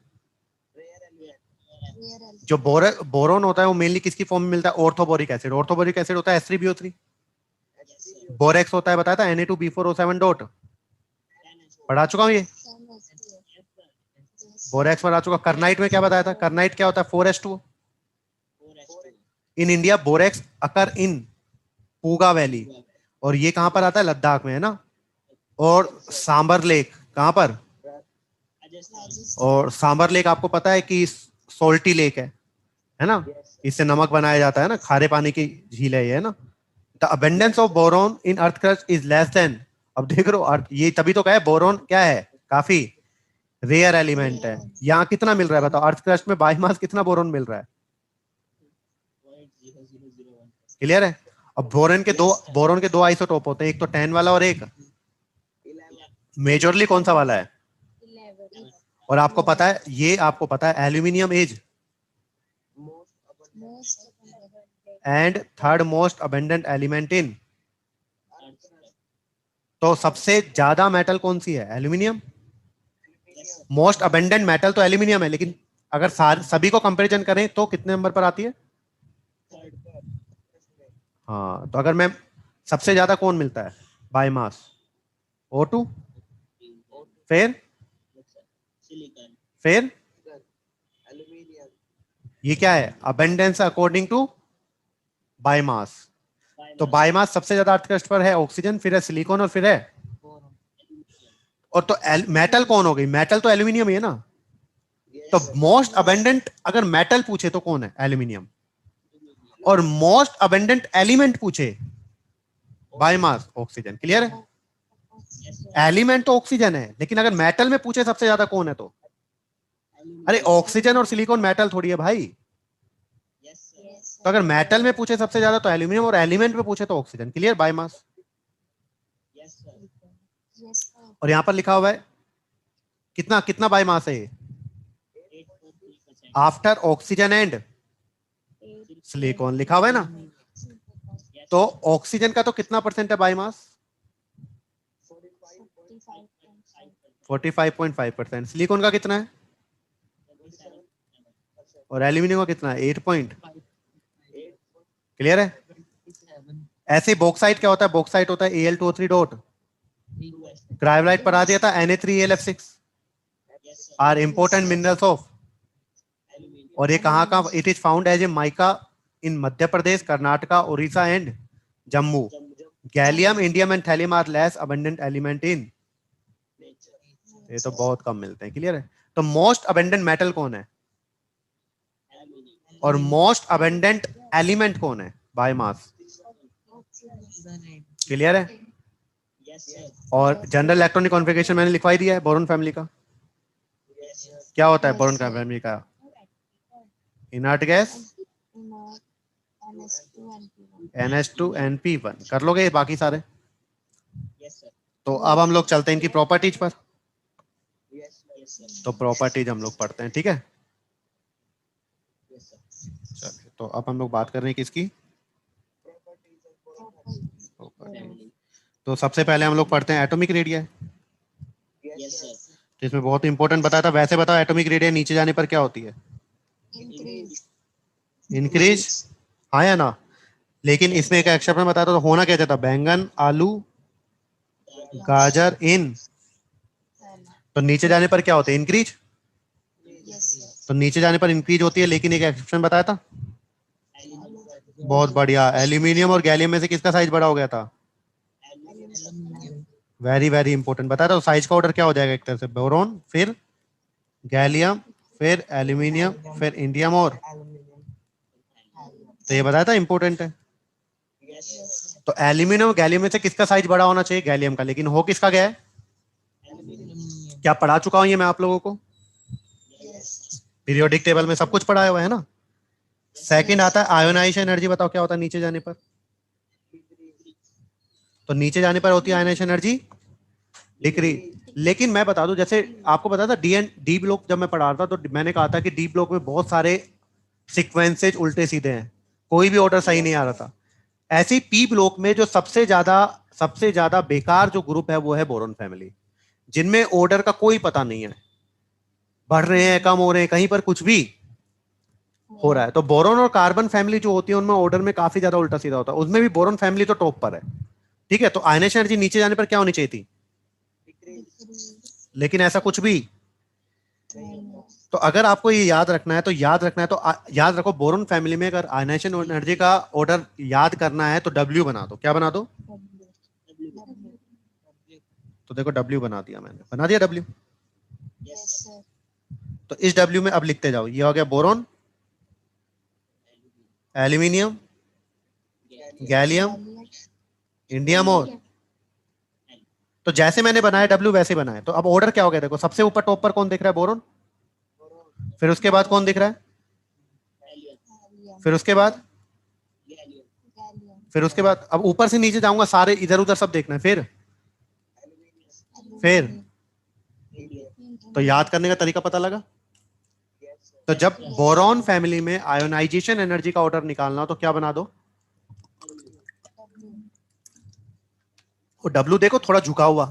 जो बोरॉन होता है वो मेनली किसकी फॉर्म में मिलता है? Orthoboric acid. ऑर्थोबोरिक एसिड होता है H3BO3। बोरेक्स होता है, बताया था, Na2B4O7 डॉट, पढ़ा चुका हूं ये, बोरेक्स पढ़ा चुका। कर्नाइट में क्या बताया था? कर्नाइट क्या होता है? 4S2। In India borax occur in Puga valley, और ये कहां पर आता है? लद्दाख में, है ना। और सांबर लेक कहां पर? और सांबर लेक आपको पता है कि सोल्टी लेक है ना, इससे नमक बनाया जाता है ना, खारे पानी की झील है ये, है ना। The abundance of boron in earth crust is less than, अब देख रहे हो अर्थ, ये तभी तो कहा है बोरॉन क्या है? काफी रेयर एलिमेंट है। यहाँ कितना मिल रहा है बताओ? अर्थ क्रस्ट में बायोमास कितना बोरॉन मिल रहा है? क्लियर है? अब बोरॉन के दो आइसोटोप होते हैं, एक तो 10 वाला और एक मेजरली कौन सा वाला है? और आपको पता है, ये आपको पता है aluminium is and third most abundant element in, तो सबसे ज्यादा मेटल कौन सी है? एल्यूमिनियम। मोस्ट अबेंडेंट मेटल तो एल्यूमिनियम है, लेकिन अगर सभी को कंपैरिजन करें तो कितने नंबर पर आती है? हाँ, तो अगर मैं सबसे ज्यादा कौन मिलता है बाय मास? O2। फिर ये क्या है? Abundance according to biomass. तो बायोमास सबसे ज्यादा अर्थ क्रस्ट पर है ऑक्सीजन, फिर है सिलिकॉन, और फिर है, और तो मेटल कौन हो गई? मेटल तो एल्यूमिनियम ही है ना। तो मोस्ट अबेंडेंट अगर मेटल पूछे तो कौन है? एल्यूमिनियम। और मोस्ट अबेंडेंट एलिमेंट पूछे बायोमास, ऑक्सीजन। क्लियर है? एलिमेंट तो ऑक्सीजन है, लेकिन अगर मेटल में पूछे सबसे ज्यादा कौन है, तो अरे ऑक्सीजन और सिलिकॉन मेटल थोड़ी है भाई। तो अगर मेटल में पूछे सबसे ज्यादा तो एल्यूमिनियम, और एलिमेंट में पूछे तो ऑक्सीजन। क्लियर? बायोमास। और यहां पर लिखा हुआ है कितना कितना बायोमास है ये? आफ्टर ऑक्सीजन एंड सिलिकॉन लिखा हुआ है ना। तो ऑक्सीजन का तो कितना परसेंट है बायोमास? 45.5%। सिलिकॉन का कितना है? और एल्यूमिनियम का कितना है? 8 क्लियर है? ऐसे बॉक्साइट क्या होता है? बॉक्साइट होता है Al2O3 डॉट, क्रायोलाइट पर आ दिया था Na3AlF6 are important minerals of, और ये कहाँ का? It is found as a mica in Madhya Pradesh, Karnataka, Orissa and Jammu. Gallium, indium and thallium are less abundant element in. ये तो बहुत कम मिलते हैं, क्लियर है। तो मोस्ट अबंडेंट मेटल कौन है और मोस्ट अबंडेंट एलिमेंट कौन है बाय मास, क्लियर है। Yes, sir. और जनरल इलेक्ट्रॉनिक कॉन्फ़िगरेशन मैंने लिखवाई दिया है बोरॉन फैमिली का। Yes, sir. क्या होता है Yes, बोरॉन sir. फैमिली का? Inert gas NH2NP1। कर लोगे ये बाकी सारे? Yes, sir. तो अब हम लोग चलते हैं इनकी प्रॉपर्टीज पर। Yes, yes, sir. तो प्रॉपर्टीज हम लोग पढ़ते हैं, ठीक है। Yes, sir. चलिए, तो अब हम लोग बात कर रहे हैं किसकी? Family. तो सबसे पहले हम लोग पढ़ते हैं एटॉमिक रेडियस। Yes, sir. तो इसमें बहुत इंपॉर्टेंट बताया था। वैसे बताओ एटॉमिक रेडियस नीचे जाने पर क्या होती है? इंक्रीज, हाँ या ना? लेकिन इसमें एक एक्सेप्शन बताया था, तो होना क्या चाहता? बैंगन, आलू, गाजर इन, तो नीचे जाने पर क्या होते हैं? इंक्रीज। तो नीचे जाने पर इंक्रीज होती है, लेकिन एक एक्सेप्शन बताया था। बहुत बढ़िया। एल्यूमिनियम और गैलियम में से किसका साइज बड़ा हो गया था? वेरी वेरी इंपॉर्टेंट बताया था। तो साइज का ऑर्डर क्या हो जाएगा? एक तरह से बोरॉन, फिर गैलियम, फिर एल्यूमिनियम, फिर इंडियम और, तो ये बताया था इंपॉर्टेंट है। तो एल्यूमिनियम और गैलियम में से किसका साइज बड़ा होना चाहिए? गैलियम का। लेकिन हो किसका गया है? क्या पढ़ा चुका हूं ये मैं आप लोगों को? पीरियोडिक टेबल में सब कुछ पढ़ाया हुआ है ना। सेकंड आता है आयोनाइजेशन एनर्जी। बताओ क्या होता है नीचे जाने पर? तो नीचे जाने पर होती है आयोनाइजेशन एनर्जी डिक्रीज। लेकिन मैं बता दूं, जैसे आपको पता था डी ब्लॉक जब मैं पढ़ा रहा था, तो मैंने कहा था कि डी ब्लॉक में बहुत सारे सीक्वेंसेज उल्टे सीधे हैं, कोई भी ऑर्डर सही नहीं आ रहा था। ऐसे ही पी ब्लॉक में जो सबसे ज्यादा बेकार जो ग्रुप है वो है बोरॉन फैमिली, जिनमें ऑर्डर का कोई पता नहीं है, बढ़ रहे हैं, कम हो रहे हैं, कहीं पर कुछ भी हो रहा है। तो बोरॉन और कार्बन फैमिली जो होती है उनमें ऑर्डर में काफी ज्यादा उल्टा सीधा होता है। उसमें भी बोरॉन फैमिली तो टॉप पर है, ठीक है। तो आयनाइजेशन एनर्जी नीचे जाने पर क्या होनी चाहिए थी? लेकिन ऐसा कुछ भी। तो अगर आपको ये याद रखना है तो याद रखो बोरॉन फैमिली में अगर आयनाइजेशन एनर्जी का ऑर्डर याद करना है तो W बना दो। क्या बना दो? तो देखो W बना दिया मैंने, बना दिया W। तो इस W में अब लिखते जाओ। ये हो गया बोरॉन, एल्यूमिनियम, गैलियम, इंडियम और, तो जैसे मैंने बनाया W वैसे बनाया। तो अब ऑर्डर क्या हो गया? देखो सबसे ऊपर टॉप पर कौन दिख रहा है? बोरॉन। फिर उसके बाद कौन दिख रहा है? फिर उसके बाद अब ऊपर से नीचे जाऊंगा, सारे इधर उधर सब देखना है। फिर तो याद करने का तरीका पता लगा। तो जब बोरॉन फैमिली में आयोनाइजेशन एनर्जी का ऑर्डर निकालना हो तो क्या बना दो? W देखो थोड़ा झुका हुआ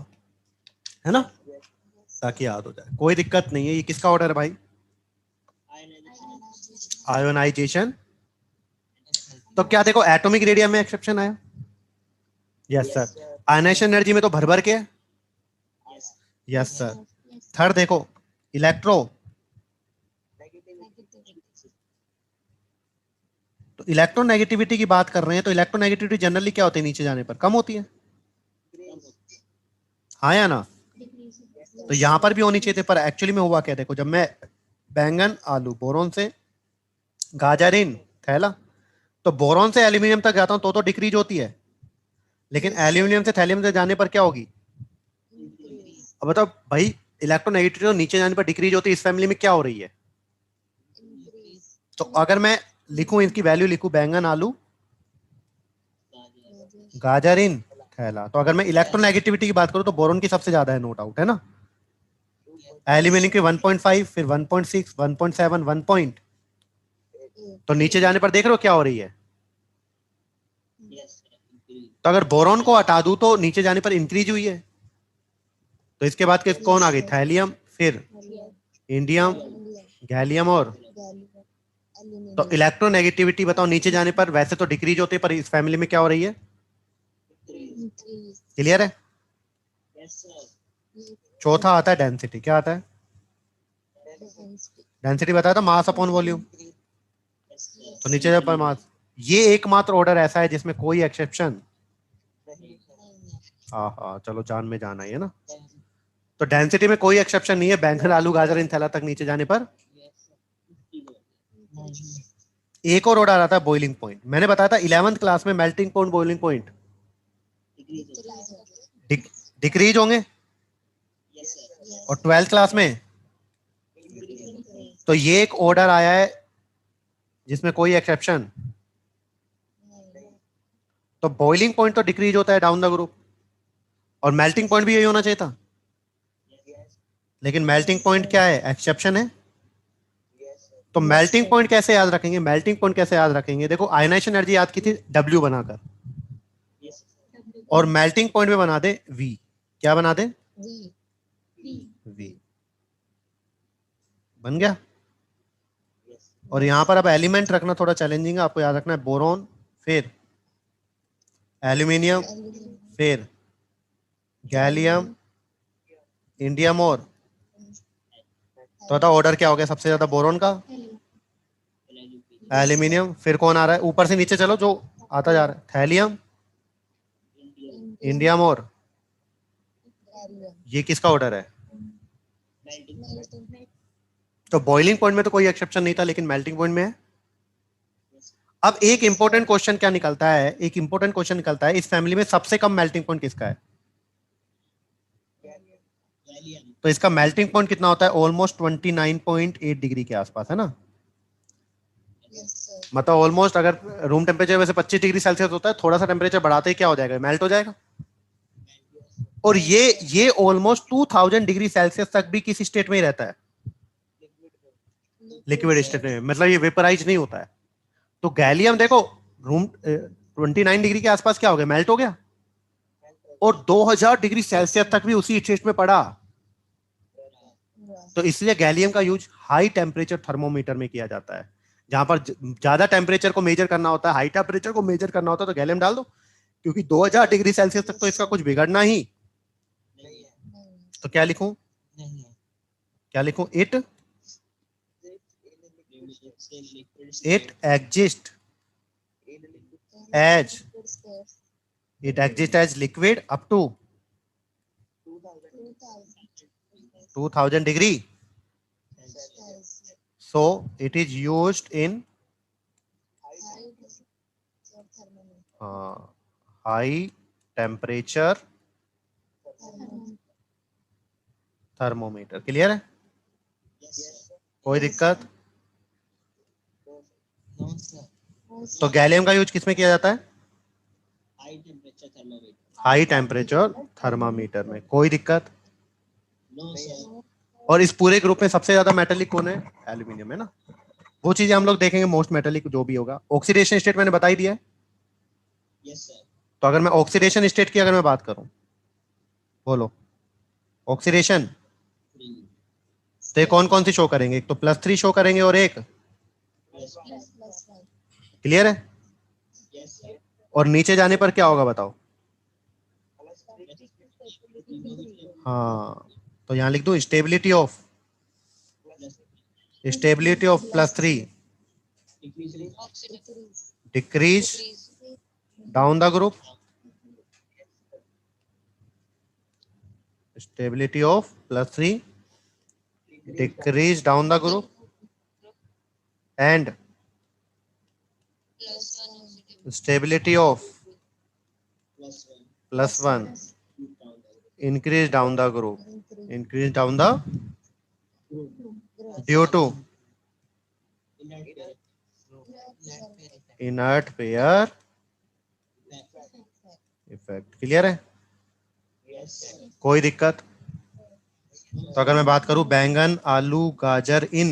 है ना, ताकि याद हो जाए। कोई दिक्कत नहीं है। ये किसका ऑर्डर है भाई? आयोनाइजेशन। तो क्या देखो एटॉमिक रेडियस में एक्सेप्शन आया? Yes sir. आयनाइजेशन एनर्जी में तो भर भर के है। Yes sir. थर्ड देखो इलेक्ट्रो, तो इलेक्ट्रोनेगेटिविटी की बात कर रहे हैं। तो इलेक्ट्रोनेगेटिविटी जनरली क्या होती है? नीचे जाने पर कम होती है, हाँ या ना? तो यहां पर भी होनी चाहिए थी, पर एक्चुअली में हुआ क्या? देखो जब मैं बैंगन, आलू, बोरॉन से गाजर इन, थैला, तो बोरॉन से एल्यूमिनियम तक जाता हूं तो डिक्रीज होती है, लेकिन एल्यूमिनियम से थैलियम से जाने पर क्या होगी? अब बताओ भाई, इलेक्ट्रोनेगेटिविटी तो नीचे जाने पर डिक्रीज होती है, इस फैमिली में क्या हो रही है? तो अगर मैं लिखूं, इसकी वैल्यू लिखूं, बैंगन, आलू, गाजर इन, थैला, तो अगर मैं इलेक्ट्रोनेगेटिविटी की बात करूं तो बोरॉन की सबसे ज्यादा है, नो डाउट, है ना। एल्यूमिनियम की 1.5, फिर 1.6, 1.7, 1 पॉइंट, तो नीचे जाने पर देख रहे हो क्या हो रही है? तो अगर बोरॉन को हटा दूं तो नीचे जाने पर इंक्रीज हुई है। तो इसके बाद कौन आ गई? थैलियम, फिर इंडियम, गैलियम और, तो इलेक्ट्रोनेगेटिविटी बताओ नीचे जाने पर वैसे तो डिक्रीज होती है, पर इस फैमिली में क्या हो रही है? क्लियर है? चौथा आता है डेंसिटी। क्या आता है? डेंसिटी बताया था, मास अपॉन वॉल्यूम। तो नीचे जाए पर मास, ये एकमात्र ऑर्डर ऐसा है जिसमें कोई एक्सेप्शन, नहीं हाँ हाँ चलो जान में जाना है ना। तो डेंसिटी में कोई एक्सेप्शन नहीं है, बैंगन आलू गाजर इन थैला तक नीचे जाने पर। एक और ऑर्डर आता है बॉइलिंग पॉइंट। मैंने बताया था 11th क्लास में melting point boiling point decrease होंगे, और 12th क्लास में तो ये एक ऑर्डर आया है जिसमें कोई एक्सेप्शन। तो बॉइलिंग पॉइंट तो डिक्रीज होता है डाउन द ग्रुप, और मेल्टिंग पॉइंट भी यही होना चाहिए था, लेकिन मेल्टिंग पॉइंट क्या है, एक्सेप्शन है। तो मेल्टिंग पॉइंट कैसे याद रखेंगे, मेल्टिंग पॉइंट कैसे याद रखेंगे, देखो आयनाइजेशन एनर्जी याद की थी W बनाकर, और मेल्टिंग पॉइंट में बना दे V। क्या बना दे, V बन गया। और यहां पर अब एलिमेंट रखना थोड़ा चैलेंजिंग है, आपको याद रखना है बोरोन, फिर एल्यूमिनियम, फिर गैलियम, इंडियम, और तो बताओ ऑर्डर क्या हो गया, सबसे ज्यादा बोरोन का, एल्यूमिनियम, फिर कौन आ रहा है ऊपर से नीचे, चलो जो आता जा रहा है, थैलियम, इंडियम, और ये किसका ऑर्डर है। तो बॉइलिंग पॉइंट में तो कोई एक्सेप्शन नहीं था, लेकिन मेल्टिंग पॉइंट में है। अब एक इंपॉर्टेंट क्वेश्चन क्या निकलता है, एक इंपॉर्टेंट क्वेश्चन निकलता है, इस फैमिली में सबसे कम मेल्टिंग पॉइंट किसका है। तो इसका मेल्टिंग पॉइंट कितना होता है, ऑलमोस्ट 29.8 डिग्री के आसपास, है ना। मतलब ऑलमोस्ट, अगर रूम टेम्परेचर वैसे 25 डिग्री सेल्सियस होता है, थोड़ा सा टेम्परेचर बढ़ाते ही क्या हो जाएगा, मेल्ट हो जाएगा। और ये ऑलमोस्ट 2000 डिग्री सेल्सियस तक भी किस स्टेट में ही रहता है, लिक्विड स्टेट में, मतलब ये वेपराइज नहीं होता है। तो गैलियम देखो रूम 29 डिग्री के आसपास क्या हो गया, मेल्ट हो गया, और 2000 डिग्री सेल्सियस तक भी उसी स्टेट में पड़ा। तो इसलिए गैलियम का यूज हाई टेम्परेचर थर्मोमीटर में किया जाता है, जहां पर ज्यादा टेम्परेचर को मेजर करना होता है, हाई टेम्परेचर को मेजर करना होता है, तो गैलियम डाल दो, क्योंकि 2000 डिग्री सेल्सियस तक तो इसका कुछ बिगड़ना ही। तो क्या लिखूं, क्या लिखूं, it exist as liquid up to 2000 degree, so it is used in high temperature thermometer। Clear है, कोई दिक्कत। तो गैलियम का यूज किसमें किया जाता है, हाई टेम्परेचर थर्मामीटर में, कोई दिक्कत। और इस पूरे ग्रुप में सबसे ज्यादा मेटेलिक कौन है, एल्यूमिनियम, है ना। वो चीजें हम लोग देखेंगे, मोस्ट मेटेलिक जो भी होगा। ऑक्सीडेशन स्टेट मैंने बता ही दिया है। तो अगर मैं ऑक्सीडेशन स्टेट की अगर मैं बात करूं, बोलो ऑक्सीडेशन, तो कौन कौन सी शो करेंगे, एक तो +3 शो करेंगे और एक, क्लियर है। और नीचे जाने पर क्या होगा बताओ, हाँ तो यहां लिख दो stability of +3 decrease down the group, stability of +3 decrease down the group and stability of +1 increase down the group, increase down the due to inert pair effect। Clear है, कोई दिक्कत। तो अगर मैं बात करूं बैंगन आलू गाजर इन,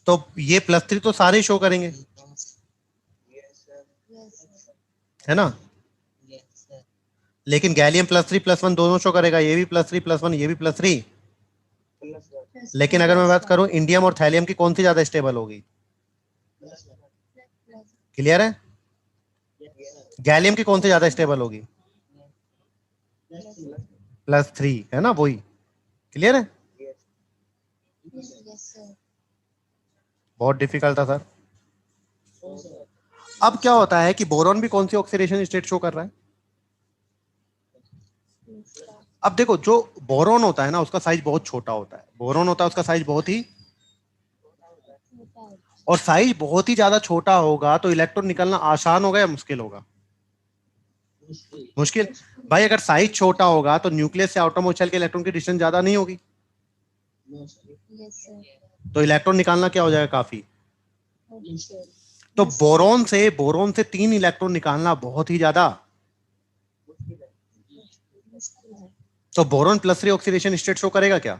तो ये +3 तो सारे शो करेंगे, है ना। लेकिन गैलियम +3 +1 दोनों शो करेगा, ये भी +3 +1, ये भी +3। लेकिन अगर मैं बात करूं इंडियम और थैलियम की, कौन सी ज्यादा स्टेबल होगी, क्लियर है। गैलियम की कौन सी ज्यादा स्टेबल होगी, +3, है ना, वही, क्लियर है। बहुत डिफिकल्ट था सर। अब क्या होता है कि बोरॉन भी कौन सी ऑक्सीडेशन स्टेट शो कर रहा है? अब देखो, जो बोरॉन होता है ना उसका साइज बहुत छोटा होता है, बोरॉन होता है उसका साइज बहुत ही, और साइज बहुत ही ज्यादा छोटा होगा तो इलेक्ट्रॉन निकलना आसान होगा या मुश्किल होगा? मुश्किल। भाई अगर साइज छोटा होगा तो न्यूक्लियस से आटोम शेल के इलेक्ट्रॉन की डिस्टेंस ज्यादा नहीं होगी, Yes, sir. तो इलेक्ट्रॉन निकालना क्या हो जाएगा, काफी। Okay. तो बोरॉन से 3 इलेक्ट्रॉन निकालना बहुत ही ज्यादा, मुश्किल है। तो बोरॉन +3 ऑक्सीडेशन स्टेट शो करेगा क्या?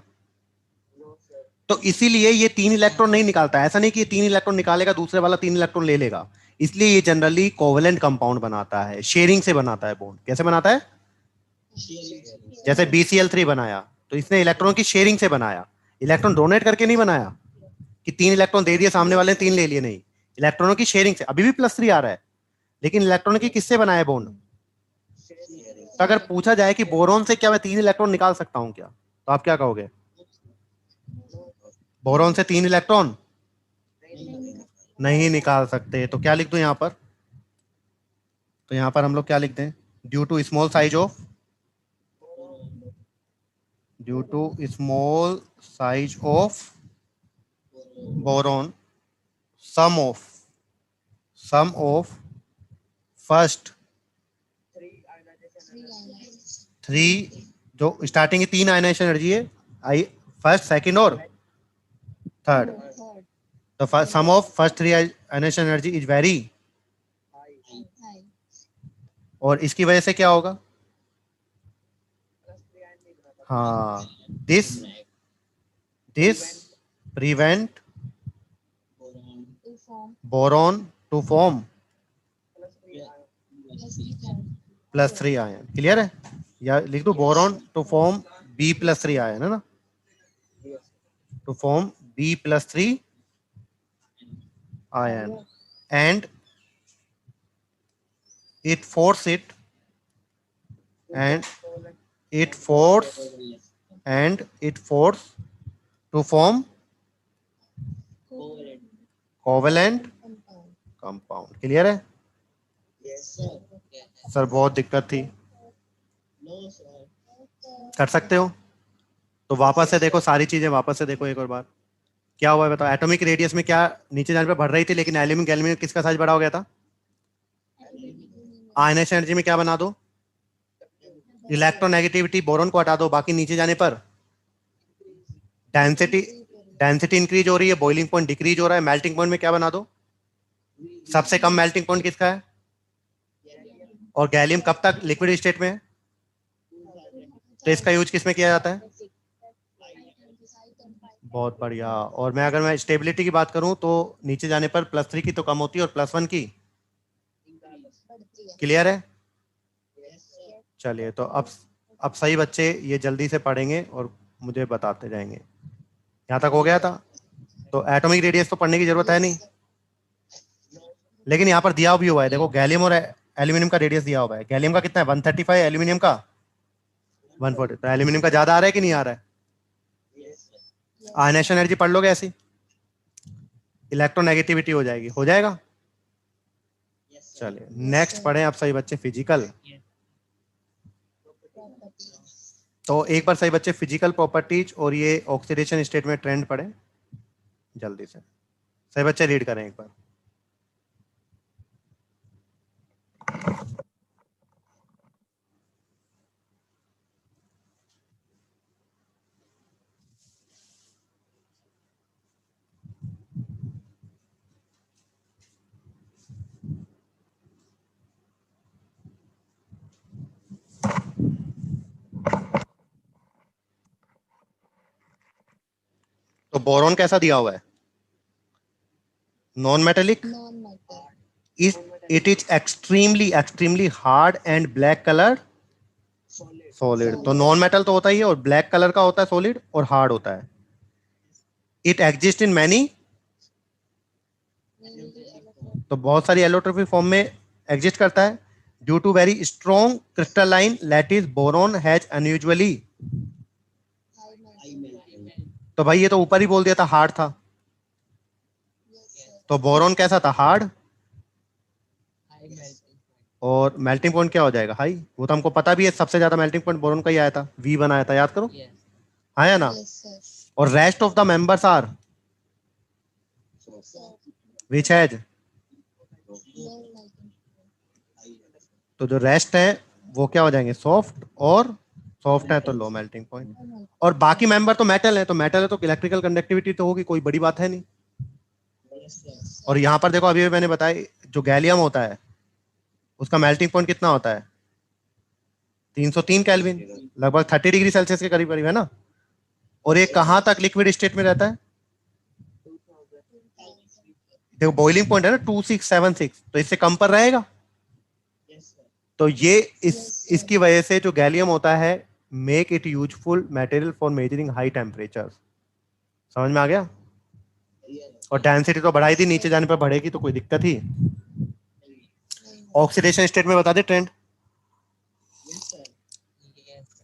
तो इसीलिए ये 3 इलेक्ट्रॉन नहीं निकालता, ऐसा नहीं कि ये 3 इलेक्ट्रॉन निकालेगा दूसरे वाला 3 इलेक्ट्रॉन ले लेगा, इसलिए ये जनरली कोवेलेंट कंपाउंड बनाता है, शेयरिंग से बनाता है बॉन्ड। कैसे बनाता है? जैसे BCl3 बनाया तो इसने इलेक्ट्रॉन की शेयरिंग से बनाया, इलेक्ट्रॉन डोनेट करके नहीं बनाया कि 3 इलेक्ट्रॉन दे दिए सामने वाले ने 3 ले लिए, नहीं, इलेक्ट्रॉनों की शेयरिंग से। अभी भी +3 आ रहा है लेकिन इलेक्ट्रॉन की किससे बनाया बॉन्ड? तो अगर पूछा जाए कि बोरॉन से क्या मैं 3 इलेक्ट्रॉन निकाल सकता हूं क्या, तो आप क्या कहोगे? बोरॉन से 3 इलेक्ट्रॉन नहीं निकाल सकते, तो क्या लिख दूं यहां पर? तो यहां पर हम लोग क्या लिख दें? Due to small size of, due to small size of boron, sum of first 3, जो स्टार्टिंग की 3 आयनाइजेशन एनर्जी है, आई फर्स्ट, सेकंड और थर्ड, Third. तो sum of first 3 ionisation energy is very, High. और इसकी वजह से क्या होगा? हाँ, this prevent To form boron to form +3 +3 ion. Clear है? या लिख दो boron to form B+3 ion, है ना, to form B+3 ion, and it force it and it force to form covalent compound. compound। Clear है? Sir बहुत दिक्कत थी, कर सकते हो तो वापस से देखो, सारी चीजें वापस से देखो एक और बार। क्या हुआ है बताओ? एटॉमिक रेडियस में क्या नीचे जाने पे बढ़ रही थी, लेकिन एल्यूमिनियम गैल्यूमिनियम किसका साइज बड़ा हो गया था? आयनाइजेशन एनर्जी में क्या बना दो? इलेक्ट्रोनेगेटिविटी बोरॉन को हटा दो, बाकी नीचे जाने पर डेंसिटी इंक्रीज हो रही है, बॉइलिंग पॉइंट डिक्रीज हो रहा है, मेल्टिंग पॉइंट में क्या बना दो? सबसे कम मेल्टिंग पॉइंट किसका है? और गैलियम कब तक लिक्विड स्टेट में है? तो इसका यूज किस में किया जाता है? बहुत बढ़िया। और मैं अगर मैं स्टेबिलिटी की बात करूं तो नीचे जाने पर +3 की तो कम होती है और +1 की। क्लियर है? चलिए, तो अब सही बच्चे ये जल्दी से पढ़ेंगे और मुझे बताते जाएंगे। यहाँ तक हो गया था? तो एटॉमिक रेडियस तो पढ़ने की जरूरत है नहीं, लेकिन यहाँ पर दिया भी हुआ है, देखो गैलियम और एल्यूमिनियम का रेडियस दिया हुआ है। गैलियम का कितना है? 135, एल्यूमिनियम का 140। तो एल्यूमिनियम का ज्यादा आ रहा है कि नहीं आ रहा है? आयनेशन एनर्जी पढ़ लोगे ऐसी, इलेक्ट्रोनेगेटिविटी हो जाएगी, हो जाएगा। चलिए नेक्स्ट पढ़ें आप सही बच्चे, फिजिकल। तो एक बार सही बच्चे फिजिकल प्रॉपर्टीज और ये ऑक्सीडेशन स्टेट में ट्रेंड पढ़े जल्दी से। सही बच्चे रीड करें एक बार। तो बोरॉन कैसा दिया हुआ है? Non metallic. Non-metal. It is extremely hard and black colour solid. तो नॉन मेटल तो होता ही है, और ब्लैक कलर का होता है सॉलिड, और हार्ड होता है। इट एग्जिस्ट इन मैनी, तो बहुत सारी एलोट्रोपिक फॉर्म में एग्जिस्ट करता है। Due to very strong crystalline lattice boron has unusually, High metal. तो भाई ये तो ऊपर ही बोल दिया था हार्ड था, Yes, sir. तो बोरॉन कैसा था? हार्ड। और मेल्टिंग पॉइंट क्या हो जाएगा? हाई। वो तो हमको पता भी है, सबसे ज्यादा मेल्टिंग पॉइंट बोरोन का ही आया था, V1 आया था, याद करो। Yes. हाँ या ना? Yes, sir. और rest of the members are Sir. Which has, Low melting point. तो जो रेस्ट है वो क्या हो जाएंगे? सॉफ्ट, और सॉफ्ट है तो low melting point. Low melting और बाकी मेंबर तो मेटल है, तो मेटल है तो इलेक्ट्रिकल कंडक्टिविटी तो होगी, कोई बड़ी बात है नहीं। Yes, sir. और यहाँ पर देखो, अभी मैंने बताया जो गैलियम होता है उसका मेल्टिंग पॉइंट कितना होता है? 303 केल्विन, लगभग 30 डिग्री सेल्सियस के करीब करीब है ना। और ये कहाँ तक लिक्विड स्टेट में रहता है? देखो बॉइलिंग पॉइंट है ना 2676, तो इससे कम पर रहेगा। Yes, sir. तो ये इसकी वजह से जो गैलियम होता है, make it useful material for measuring high temperature. समझ में आ गया? Yes. और डेंसिटी तो बढ़ाई थी, नीचे जाने पर बढ़ेगी तो कोई दिक्कत ही। ऑक्सीडेशन स्टेट में बता दे ट्रेंड। Yes, sir.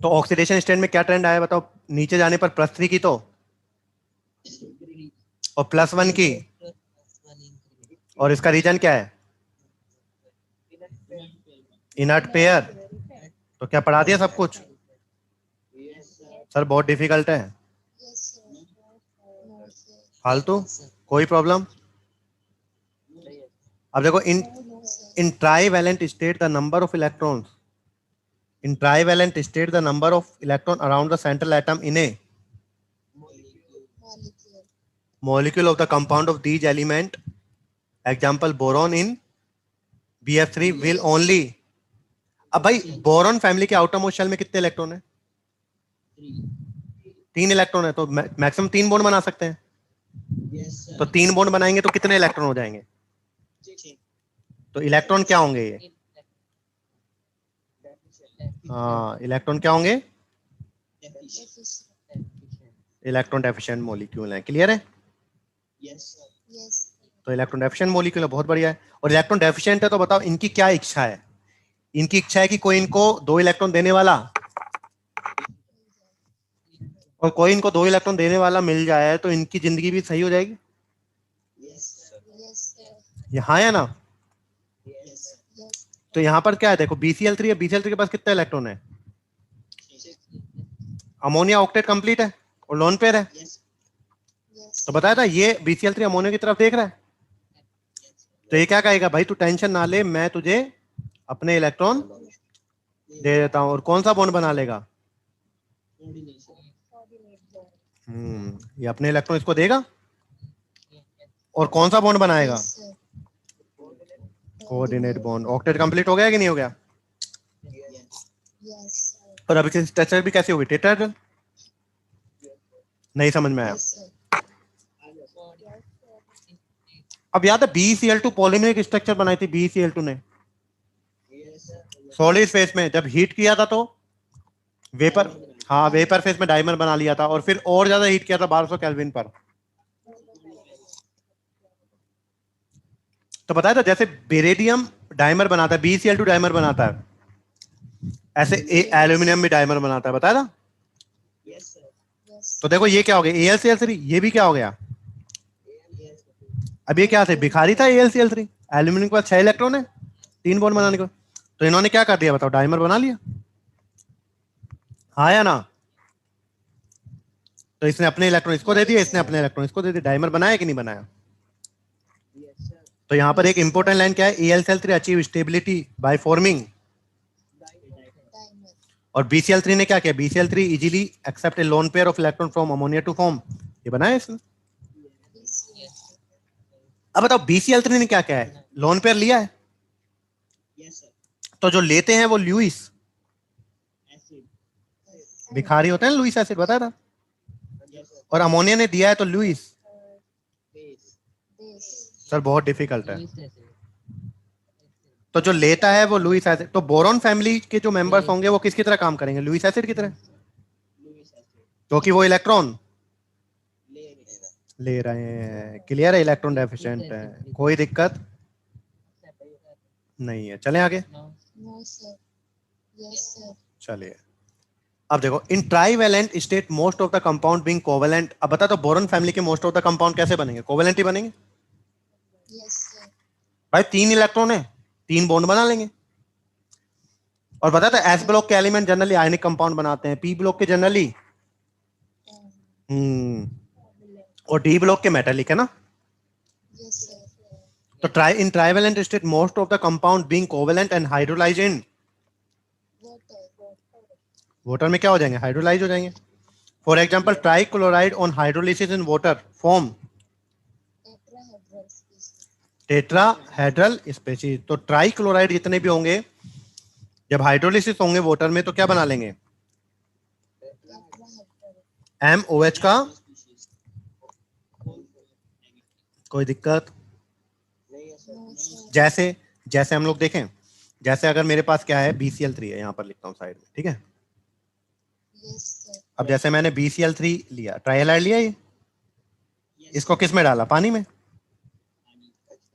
तो ऑक्सीडेशन स्टेट में क्या ट्रेंड आया बताओ? नीचे जाने पर +3 की तो, और +1 की, और इसका रीजन क्या है? Inert pair. तो क्या पढ़ा दिया सब कुछ? Yes, sir. सर बहुत डिफिकल्ट है, Yes, sir. No, sir. फालतू, कोई प्रॉब्लम? अब देखो, इन No, sir. in trivalent state the number of electrons, in trivalent state the number of electron around the central atom in a Molecule. molecule of the compound of these element, example boron in BF3 will only। अब भाई boron family के outer most shell में कितने electron है? 3 electron है, तो maximum 3 bond बना सकते हैं। Yes, sir. तो 3 बॉन्ड बनाएंगे तो कितने इलेक्ट्रॉन हो जाएंगे? तो इलेक्ट्रॉन क्या होंगे ये? हाँ, इलेक्ट्रॉन क्या होंगे? Efficient. इलेक्ट्रॉन डेफिशिएंट मॉलिक्यूल है। क्लियर है? Yes, sir. Yes. तो इलेक्ट्रॉन डेफिशिएंट मॉलिक्यूल है, बहुत बढ़िया है। और इलेक्ट्रॉन डेफिशिएंट है तो बताओ इनकी क्या इच्छा है? इनकी इच्छा है कि कोई इनको 2 इलेक्ट्रॉन देने वाला, और कोई इनको 2 इलेक्ट्रॉन देने वाला मिल जाए तो इनकी जिंदगी भी सही हो जाएगी। Yes, sir. Yes, sir. यहाँ है ना? Yes, sir. Yes. तो यहाँ पर क्या है देखो, BCl3 है, BCl3 के पास कितने इलेक्ट्रॉन है? अमोनिया ऑक्टेट कंप्लीट है और लोन पेयर है। Yes. Yes. तो बताया था ये BCl3 अमोनिया की तरफ देख रहा है, तो ये क्या कहेगा? भाई तू टेंशन ना ले, मैं तुझे अपने इलेक्ट्रॉन दे देता हूं। और कौन सा बॉन्ड बना लेगा? Coordination. ये अपने इलेक्ट्रॉन इसको देगा, और कौन सा बॉन्ड बनाएगा? Yes, sir. Coordinate bond. Octet complete हो गया कि नहीं हो गया? Yes. Yes, sir. और अभी स्ट्रक्चर भी कैसे होगी? टेट्राहेड्रल। नहीं समझ में आया? Yes, sir. अब याद है BeCl2 पॉलीमरिक स्ट्रक्चर बनाई थी BeCl2 ने Yes, sir. सॉलिड फेस में, जब हीट किया था तो वेपर, हाँ वेपर फेस में डायमर बना लिया था, और फिर और ज्यादा हीट किया था 1200 केल्विन पर। तो बताया था जैसे बेरेडियम डायमर बनाता है, BeCl2 डायमर बनाता है, ऐसे एल्यूमिनियम भी डायमर बनाता है, बताया था। Yes, sir. Yes. तो देखो ये क्या हो गया? AlCl3, ये भी क्या हो गया? Yes, sir. अब ये क्या थे? भिखारी था AlCl3, एल्यूमिनियम के पास 6 इलेक्ट्रॉन है 3 बॉन्ड बनाने को, तो इन्होंने क्या कर दिया बताओ? डायमर बना लिया, हाँ या ना? तो इसने अपने इलेक्ट्रॉन इसको दे दिए, इसने अपने इलेक्ट्रॉन इसको दे दिए। डायमर बनाया कि नहीं बनाया? Yes, sir. तो यहाँ पर एक इंपॉर्टेंट लाइन क्या है? AlCl3 achieve stability by forming, Diamond. और BCl3 ने क्या किया? BCl3 easily accept a lone pair of electron from ammonia to form, ये बनाया इसने। Yes. अब बताओ BCl3 ने क्या किया है? लोन पेयर लिया है, Yes, sir. तो जो लेते हैं वो लुइस Acid. भिखारी होते हैं, लुइस एसिड बताया था, Yes, sir. और अमोनिया ने दिया है तो लुइस। Base. Base. सर बहुत डिफिकल्ट है। तो जो लेता है वो लुइस एसिड। तो बोरॉन फैमिली के जो मेंबर्स होंगे वो किसकी तरह काम करेंगे? लुइस एसिड की तरह, Lewis acid. क्योंकि वो इलेक्ट्रॉन Layer. ले रहे हैं। क्लियर है? इलेक्ट्रॉन डेफिशिएंट है, कोई दिक्कत नहीं है। चलें आगे। No, sir. Yes, sir. चलिए अब देखो, in trivalent state most of the compound being covalent. अब बता दो बोरॉन फैमिली के मोस्ट ऑफ द कंपाउंड कैसे बनेंगे? कोवेलेंट ही बनेंगे। Yes, sir. भाई 3 इलेक्ट्रॉन है, 3 बॉन्ड बना लेंगे। और पता था एस ब्लॉक के एलिमेंट जनरली आयनिक कंपाउंड बनाते हैं, पी ब्लॉक के जनरली और डी ब्लॉक के मेटालिक है ना। Yes, sir. तो in trivalent state most of the compound being covalent and hydrolyse in Water. Water में क्या हो जाएंगे, हाइड्रोलाइज हो जाएंगे। For example trichloride on hydrolysis in water form Tetrahedral species. Tetrahedral species. तो ट्राइक्लोराइड जितने भी होंगे जब हाइड्रोलिसिस होंगे वाटर में तो क्या बना लेंगे, Tetrahedral. MOH का। कोई दिक्कत? नहीं है सर। No, sir. जैसे जैसे हम लोग देखें, जैसे अगर मेरे पास क्या है BCl3 है, यहाँ पर लिखता हूँ साइड में, ठीक है। Yes, sir. अब जैसे मैंने BCl3 लिया, ट्राइहैलाइड लिया ये, इसको किस में डाला, पानी में,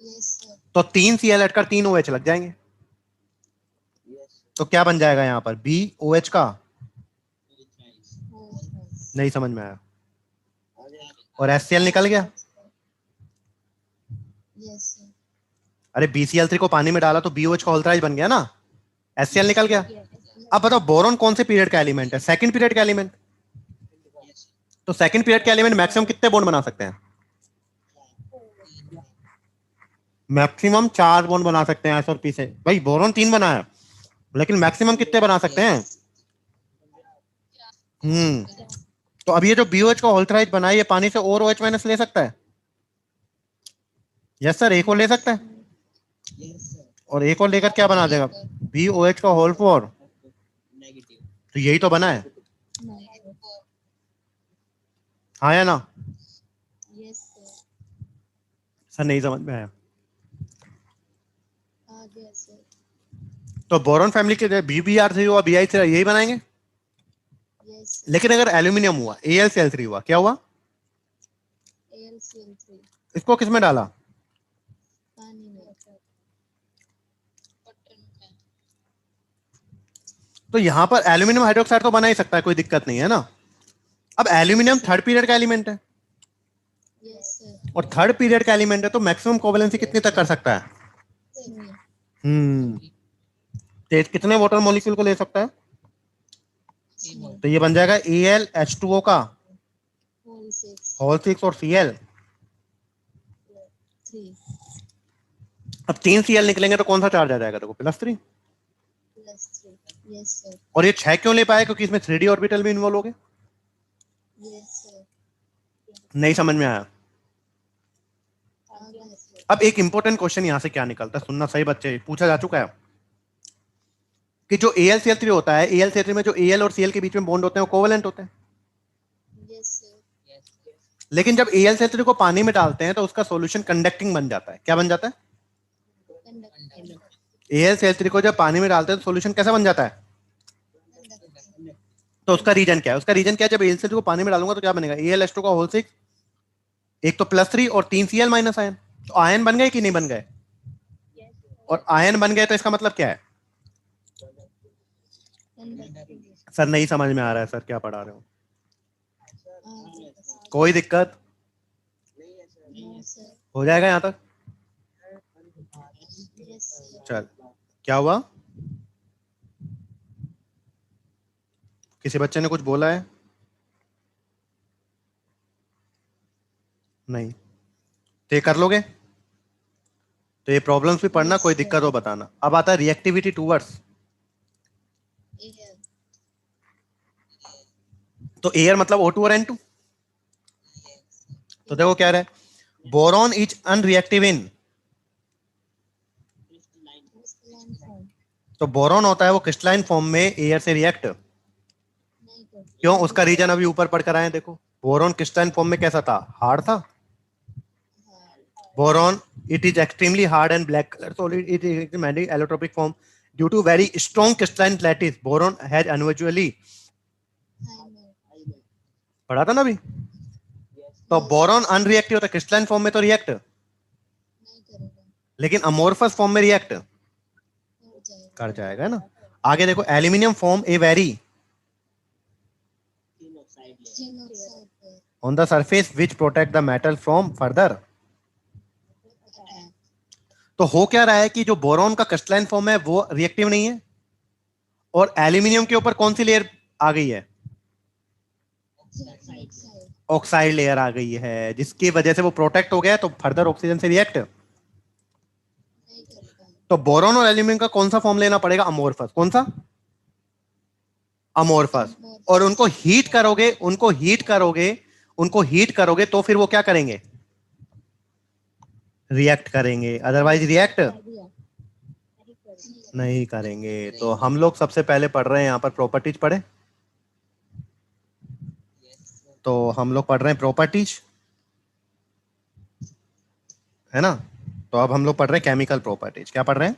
Yes, sir. तो 3 Cl ऐड कर 3 OH लग जाएंगे। Yes, तो क्या बन जाएगा यहाँ पर, BOH का। Oh, yes. नहीं समझ में आया। आगे और HCl निकल गया। Yes, sir. अरे BCl3 को पानी में डाला तो BOH का ऑल्ट्राइज बन गया ना, HCl निकल गया। अब बताओ बोरॉन कौन से पीरियड का एलिमेंट है, सेकंड पीरियड का एलिमेंट। तो सेकंड पीरियड के एलिमेंट मैक्सिमम कितने बॉन्ड बना सकते हैं, मैक्सिमम 4 बॉन्ड बना सकते हैं एस और पी से। भाई बोरॉन 3 बना है लेकिन मैक्सिमम कितने बना सकते हैं। तो अब ये जो BOH का ऑल्ट्राइज बना है ये पानी से और OH माइनस ले सकता है। यस सर, एक और ले सकता है yes sir. और एक और लेकर क्या बना देगा, BOH का होल 4। Negative. तो यही तो बना है, No, sir. हाँ या ना। Yes, sir. सर नहीं समझ में आया। आगे, sir. तो बोरॉन फैमिली के BBr3 हुआ BI3 यही बनाएंगे। Yes, sir. लेकिन अगर एल्यूमिनियम हुआ AlCl3 हुआ, क्या हुआ, AlCl3. इसको किसमें डाला, पानी में. तो यहां पर एल्यूमिनियम हाइड्रोक्साइड तो बना ही सकता है, कोई दिक्कत नहीं है ना। अब एल्यूमिनियम थर्ड पीरियड का एलिमेंट है Yes, sir. और थर्ड पीरियड का एलिमेंट है तो मैक्सिमम कोवेलेंसी कितनी तक कर सकता है, 3. कितने वाटर मॉलिक्यूल को ले सकता है। 3. तो ये बन जाएगा AlH2O का Whole 6. होल 6 और Cl। 3. अब 3 Cl निकलेंगे तो कौन सा चार्ज आ जाएगा, देखो +3। Plus 3. Yes, sir. और ये 6 क्यों ले पाए, क्योंकि इसमें 3D ऑर्बिटल भी इन्वॉल्व हो गए। Yes, sir. नहीं समझ में आया। आगे, sir. अब एक इंपॉर्टेंट क्वेश्चन यहां से क्या निकलता है, सुनना सही बच्चे, पूछा जा चुका है कि जो AlCl3 होता है, AlCl3 में जो Al और Cl के बीच में बॉन्ड होते हैं वो कोवेलेंट होते हैं। Yes, sir. लेकिन जब AlCl3 को पानी में डालते हैं तो उसका सॉल्यूशन कंडक्टिंग बन जाता है। क्या बन जाता है, Conducting. AlCl3 को जब पानी में डालते हैं तो सॉल्यूशन कैसा बन जाता है। Conducting. तो उसका रीजन क्या है, उसका रीजन क्या है, जब AlCl3 को पानी में डालूंगा तो क्या बनेगा, AlH2 का होल 6, एक तो +3 और 3 Cl माइनस आयन। तो आयन बन गए कि नहीं बन गए, और आयन बन गए तो इसका मतलब क्या है। Conducting. सर नहीं समझ में आ रहा है, सर क्या पढ़ा रहे हो, आगे, sir. कोई दिक्कत नहीं है सर। No, sir. हो जाएगा यहाँ तक। Yes, sir. चल क्या हुआ, किसी बच्चे ने कुछ बोला है, नहीं, तो ये कर लोगे, तो ये प्रॉब्लम्स भी पढ़ना, कोई दिक्कत हो बताना। अब आता है रिएक्टिविटी टूवर्ड्स। Air. तो एयर मतलब O2 और N2। तो देखो क्या रहा है, boron is unreactive in, Crystalline form. तो बोरॉन होता है वो क्रिस्टलाइन फॉर्म में एयर से रिएक्ट। नहीं करती. क्यों, उसका रीजन अभी ऊपर पढ़ कर आए, देखो बोरॉन क्रिस्टलाइन फॉर्म में कैसा था, हार्ड था। Boron it is extremely hard and black color solid, it is magnetic allotropic form due to very strong crystalline lattice. Boron has unusually, Hymer. पढ़ा था ना अभी। तो बोरॉन अनरिएक्टिव होता है, क्रिस्टलाइन फॉर्म में तो रिएक्ट, नहीं करेगा. लेकिन अमोर्फस फॉर्म में रिएक्ट कर जाएगा. कर जाएगा ना। आगे देखो एल्यूमिनियम फॉर्म ए वेरी तीन ऑक्साइड ले। Tin oxide पर on the surface which protect the metal from further। attack. तो हो क्या रहा है कि जो बोरॉन का क्रिस्टलाइन फॉर्म है वो रिएक्टिव नहीं है, और एल्यूमिनियम के ऊपर कौन सी लेयर आ गई है? ऑक्साइड ऑक्साइड लेयर आ गई है, जिसकी वजह से वो प्रोटेक्ट हो गया, तो फर्दर ऑक्सीजन से रिएक्ट। नहीं करता है। तो बोरॉन और एल्यूमिनियम का कौन सा फॉर्म लेना पड़ेगा? अमोर्फस। कौन सा? अमोर्फस। और उनको हीट करोगे, उनको हीट करोगे तो फिर वो क्या करेंगे? रिएक्ट करेंगे, अदरवाइज रिएक्ट नहीं करेंगे। तो हम लोग सबसे पहले पढ़ रहे हैं यहाँ पर प्रॉपर्टीज पढ़े, तो हम लोग पढ़ रहे हैं प्रॉपर्टीज, है ना? तो अब हम लोग पढ़ रहे हैं केमिकल प्रॉपर्टीज। क्या पढ़ रहे हैं?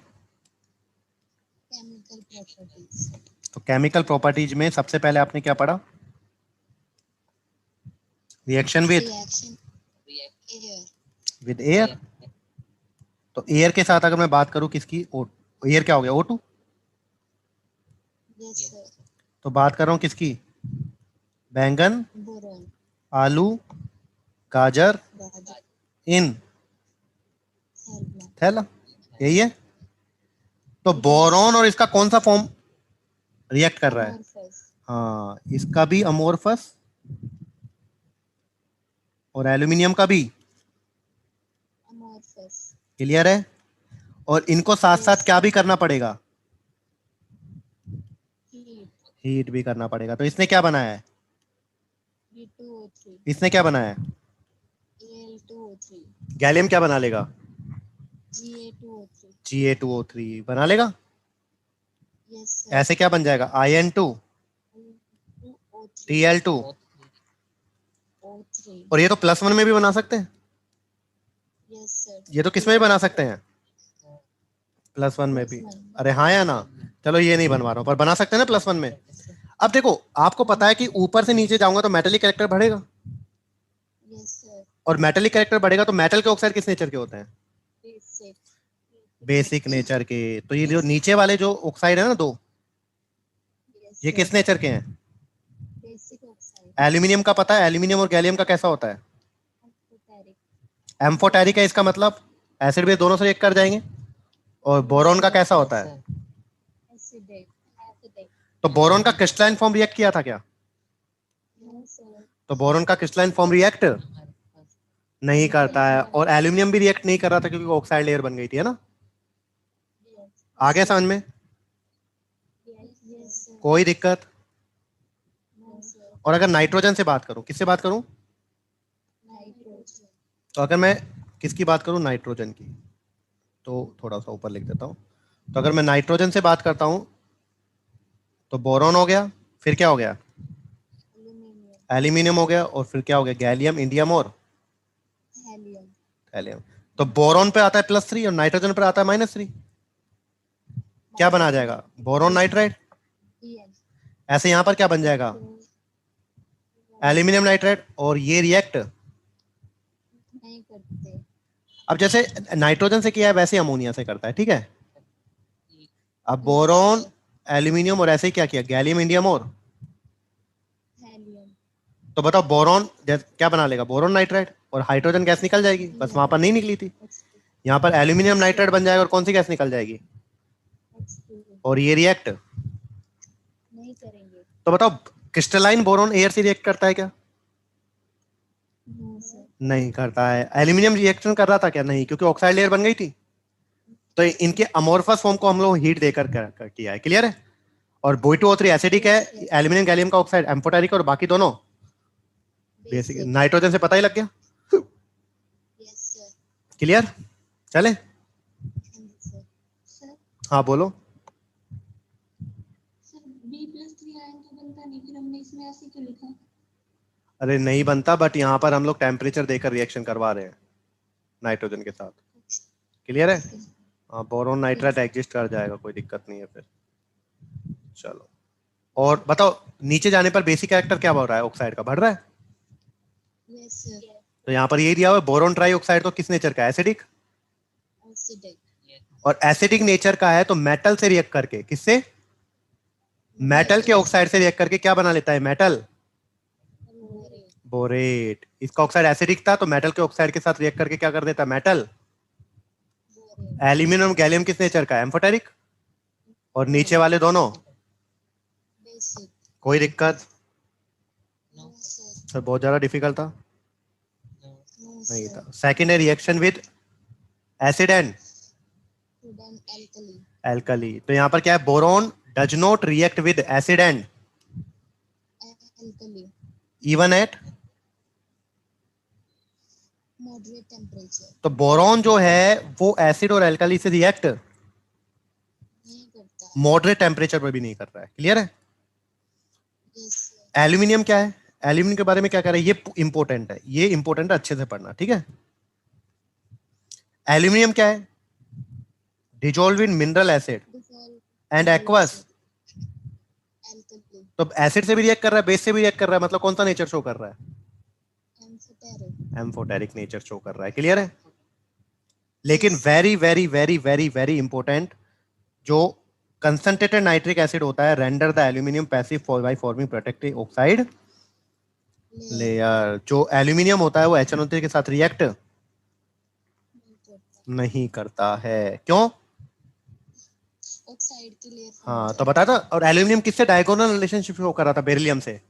Chemical properties. तो केमिकल प्रॉपर्टीज में सबसे पहले आपने क्या पढ़ा? Reaction with reaction air. Air. तो एयर के साथ अगर मैं बात करूं किसकी, एयर क्या हो गया? O2। Yes sir. तो बात कर रहा हूं किसकी? बैंगन, बोरॉन, आलू, गाजर, गाजर, इन थैला, थैला, यही है। तो बोरॉन और इसका कौन सा फॉर्म रिएक्ट कर रहा है? अमोर्फस, हाँ, इसका भी अमोर्फस और एल्यूमिनियम का भी। अमोर्फस। क्लियर है? और इनको साथ साथ क्या भी करना पड़ेगा? हीट हीट भी करना पड़ेगा। तो इसने क्या बनाया है? B2O3, इसने क्या बनाया है? Al2O3, गैलियम क्या बना लेगा? Ga2O3। Ga2O3 बना लेगा। Yes sir. ऐसे क्या बन जाएगा? In2 2O3, Tl2। O3। और ये तो +1 में भी बना सकते हैं, यस सर। ये तो किसमें भी बना सकते हैं? +1 में भी। +1। अरे हाँ या ना? चलो ये नहीं बनवा रहा हूँ, पर बना सकते हैं ना +1 में। अब देखो, आपको पता है कि ऊपर से नीचे जाऊंगा तो मेटेलिक कैरेक्टर बढ़ेगा, यस सर। और मेटेलिक कैरेक्टर बढ़ेगा तो मेटल के ऑक्साइड किस नेचर के होते हैं? बेसिक। बेसिक नेचर के। तो ये जो नीचे वाले जो ऑक्साइड है ना दो, यस ये सर। किस नेचर के हैं? Basic oxide. एल्यूमिनियम का पता है, एल्यूमिनियम और गैलियम का कैसा होता है? एम्फोटेरिक। एम्फोटेरिक है, इसका मतलब एसिड बेस दोनों से रिएक्ट कर जाएंगे। और बोरॉन का कैसा होता है? एसिडिक। एसिडिक। तो बोरॉन का क्रिस्टलाइन फॉर्म रिएक्ट किया था क्या? No sir. तो बोरॉन का क्रिस्टलाइन फॉर्म रिएक्ट नहीं करता है, और एल्यूमिनियम भी रिएक्ट नहीं कर रहा था क्योंकि ऑक्साइड लेयर बन गई थी, है ना? आ गया समझ में? Yes sir. कोई दिक्कत? No sir. और अगर नाइट्रोजन से बात करूं, किससे बात करूं? नाइट्रोजन। तो अगर मैं किसकी बात करूं? नाइट्रोजन की। तो थोड़ा सा ऊपर लिख देता हूं। तो अगर मैं नाइट्रोजन से बात करता हूं तो बोरॉन हो गया, फिर क्या हो गया? एल्यूमिनियम। एल्यूमिनियम हो गया, और फिर क्या हो गया? गैलियम, इंडियम और हेलियम। हेलियम। तो बोरॉन पे आता है +3 और नाइट्रोजन पे आता है -3। क्या बना जाएगा? Boron nitride. Bn। ऐसे यहां पर क्या बन जाएगा? Aluminium nitride. और ये रिएक्ट नहीं करते। अब जैसे नाइट्रोजन से किया है वैसे अमोनिया से करता है, ठीक है? अब बोरॉन, एल्यूमिनियम और ऐसे ही क्या किया? गैलियम, इंडियम और हेलियम। तो बताओ बोरॉन क्या बना लेगा? बोरॉन नाइट्राइड, और हाइड्रोजन गैस निकल जाएगी। बस वहां पर नहीं निकली थी, यहाँ पर एल्यूमिनियम नाइट्राइड बन जाएगा, और कौन सी गैस निकल जाएगी? और ये रिएक्ट नहीं करेंगे। तो बताओ क्रिस्टलाइन बोरॉन एयर से रिएक्ट करता है क्या? No sir. नहीं करता है। एल्यूमिनियम रिएक्शन कर रहा था क्या? नहीं, क्योंकि ऑक्साइड लेयर बन गई थी। तो इनके अमोर्फस फॉर्म को हम लोग हीट देकर किया है। क्लियर है? और B2O3 एसिडिक है, एल्यूमिनियम गैलियम का ऑक्साइड एम्फोटेरिक, और बाकी दोनों बेसिक। नाइट्रोजन से पता ही लग गया। Yes sir. क्लियर? चले? सर हाँ बोलो। सर B+3 आयन तो बनता नहीं, फिर हमने इसमें ऐसे क्यों लिखा? अरे नहीं बनता, बट यहाँ पर हम लोग टेम्परेचर देकर रिएक्शन करवा रहे हैं नाइट्रोजन के साथ। क्लियर है? हाँ, बोरॉन नाइट्राइड एग्जिस्ट कर जाएगा, कोई दिक्कत नहीं है फिर। चलो, और बताओ नीचे जाने पर बेसिक कैरेक्टर क्या बढ़ रहा है? ऑक्साइड का बढ़ रहा है। Yes sir. तो यहाँ पर ये दिया हुआ है बोरॉन ट्राई ऑक्साइड तो किस नेचर का है? एसिडिक। एसिडिक। और एसिडिक नेचर का है तो मेटल से रिएक्ट करके, किससे? मेटल के ऑक्साइड से रिएक्ट करके क्या बना लेता है? Metal borate. इसका ऑक्साइड एसिडिक था तो मेटल के ऑक्साइड के साथ रिएक्ट करके क्या कर देता है? मेटल। एल्यूमिनियम गैलियम किस नेचर का है? एम्फोटेरिक। और नीचे वाले दोनों कोई दिक्कत? No, नो सर, सर बहुत ज्यादा डिफिकल्ट था? no. नो नहीं सर, था। सेकंड है reaction with acid and student alkali, alkali. तो यहाँ पर क्या है, boron does not react with acid and alkali, even at. Moderate temperature, तो बोरॉन जो है वो एसिड और एल्कली से रिएक्ट नहीं करता। मॉडरेट टेम्परेचर पर भी नहीं कर रहा है। क्लियर है? यस सर, एल्यूमिनियम क्या है, एल्यूमिनियम के बारे में क्या कह रहा है, ये इंपॉर्टेंट है, ये इंपॉर्टेंट है, अच्छे से पढ़ना, ठीक है। एल्यूमिनियम क्या है, dissolve in mineral acid dissolve and aqueous. Alkali, तो एसिड से भी रिएक्ट कर रहा है, बेस से भी रिएक्ट कर रहा है, मतलब कौन सा नेचर शो कर रहा है, एम्फोटेरिक, एम्फोटेरिक नेचर शो कर रहा है। क्लियर है? लेकिन very very very very very important, जो कंसंट्रेटेड नाइट्रिक एसिड होता है render the aluminium passive by forming protective oxide layer layer. जो एल्यूमिनियम होता है वो HNO3 के साथ रिएक्ट नहीं करता। नहीं करता है। क्यों? ऑक्साइड की लेयर हाँ तो बताया था। और एल्यूमिनियम किससे डायगोनल रिलेशनशिप शो कर रहा था, बेरिलियम से।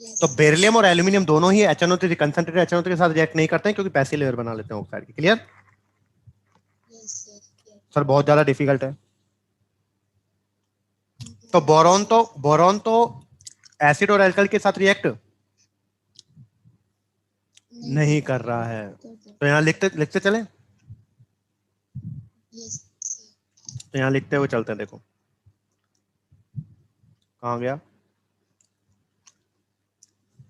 तो बेरिलियम और एल्यूमिनियम दोनों ही HNO3 कंसंट्रेटेड HNO3 के साथ रिएक्ट नहीं करते हैं, क्योंकि पैसिव लेयर बना लेते हैं ऑक्साइड की। क्लियर? सर बहुत ज्यादा डिफिकल्ट है। तो बोरॉन तो एसिड और एल्कल के साथ रिएक्ट नहीं कर रहा है। तो यहाँ लिखते लिखते चले, तो यहाँ लिखते हुए चलते हैं। देखो कहाँ गया।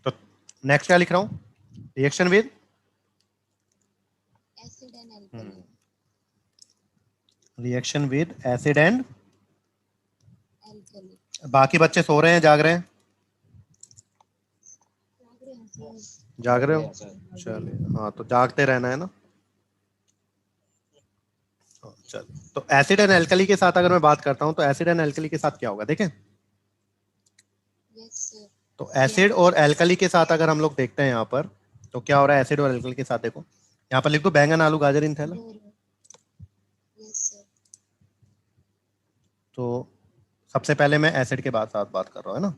तो नेक्स्ट क्या लिख रहा हूँ, reaction with acid and alkali, reaction with acid and. Alkali, बाकी बच्चे सो रहे हैं, जाग रहे हैं? जाग रहे हो? चलिए, हाँ तो जागते रहना है ना। चलिए, तो एसिड एंड एल्कली के साथ अगर मैं बात करता हूं, तो एसिड एंड एल्कली के साथ क्या होगा, देखें। तो एसिड और एल्कली के साथ अगर हम लोग देखते हैं यहाँ पर, तो क्या हो रहा है एसिड और एल्कली के साथ। देखो यहाँ पर लिख दो, बैंगन आलू गाजर इन थैला। तो सबसे पहले मैं एसिड के बाद साथ बात कर रहा हूँ, है ना।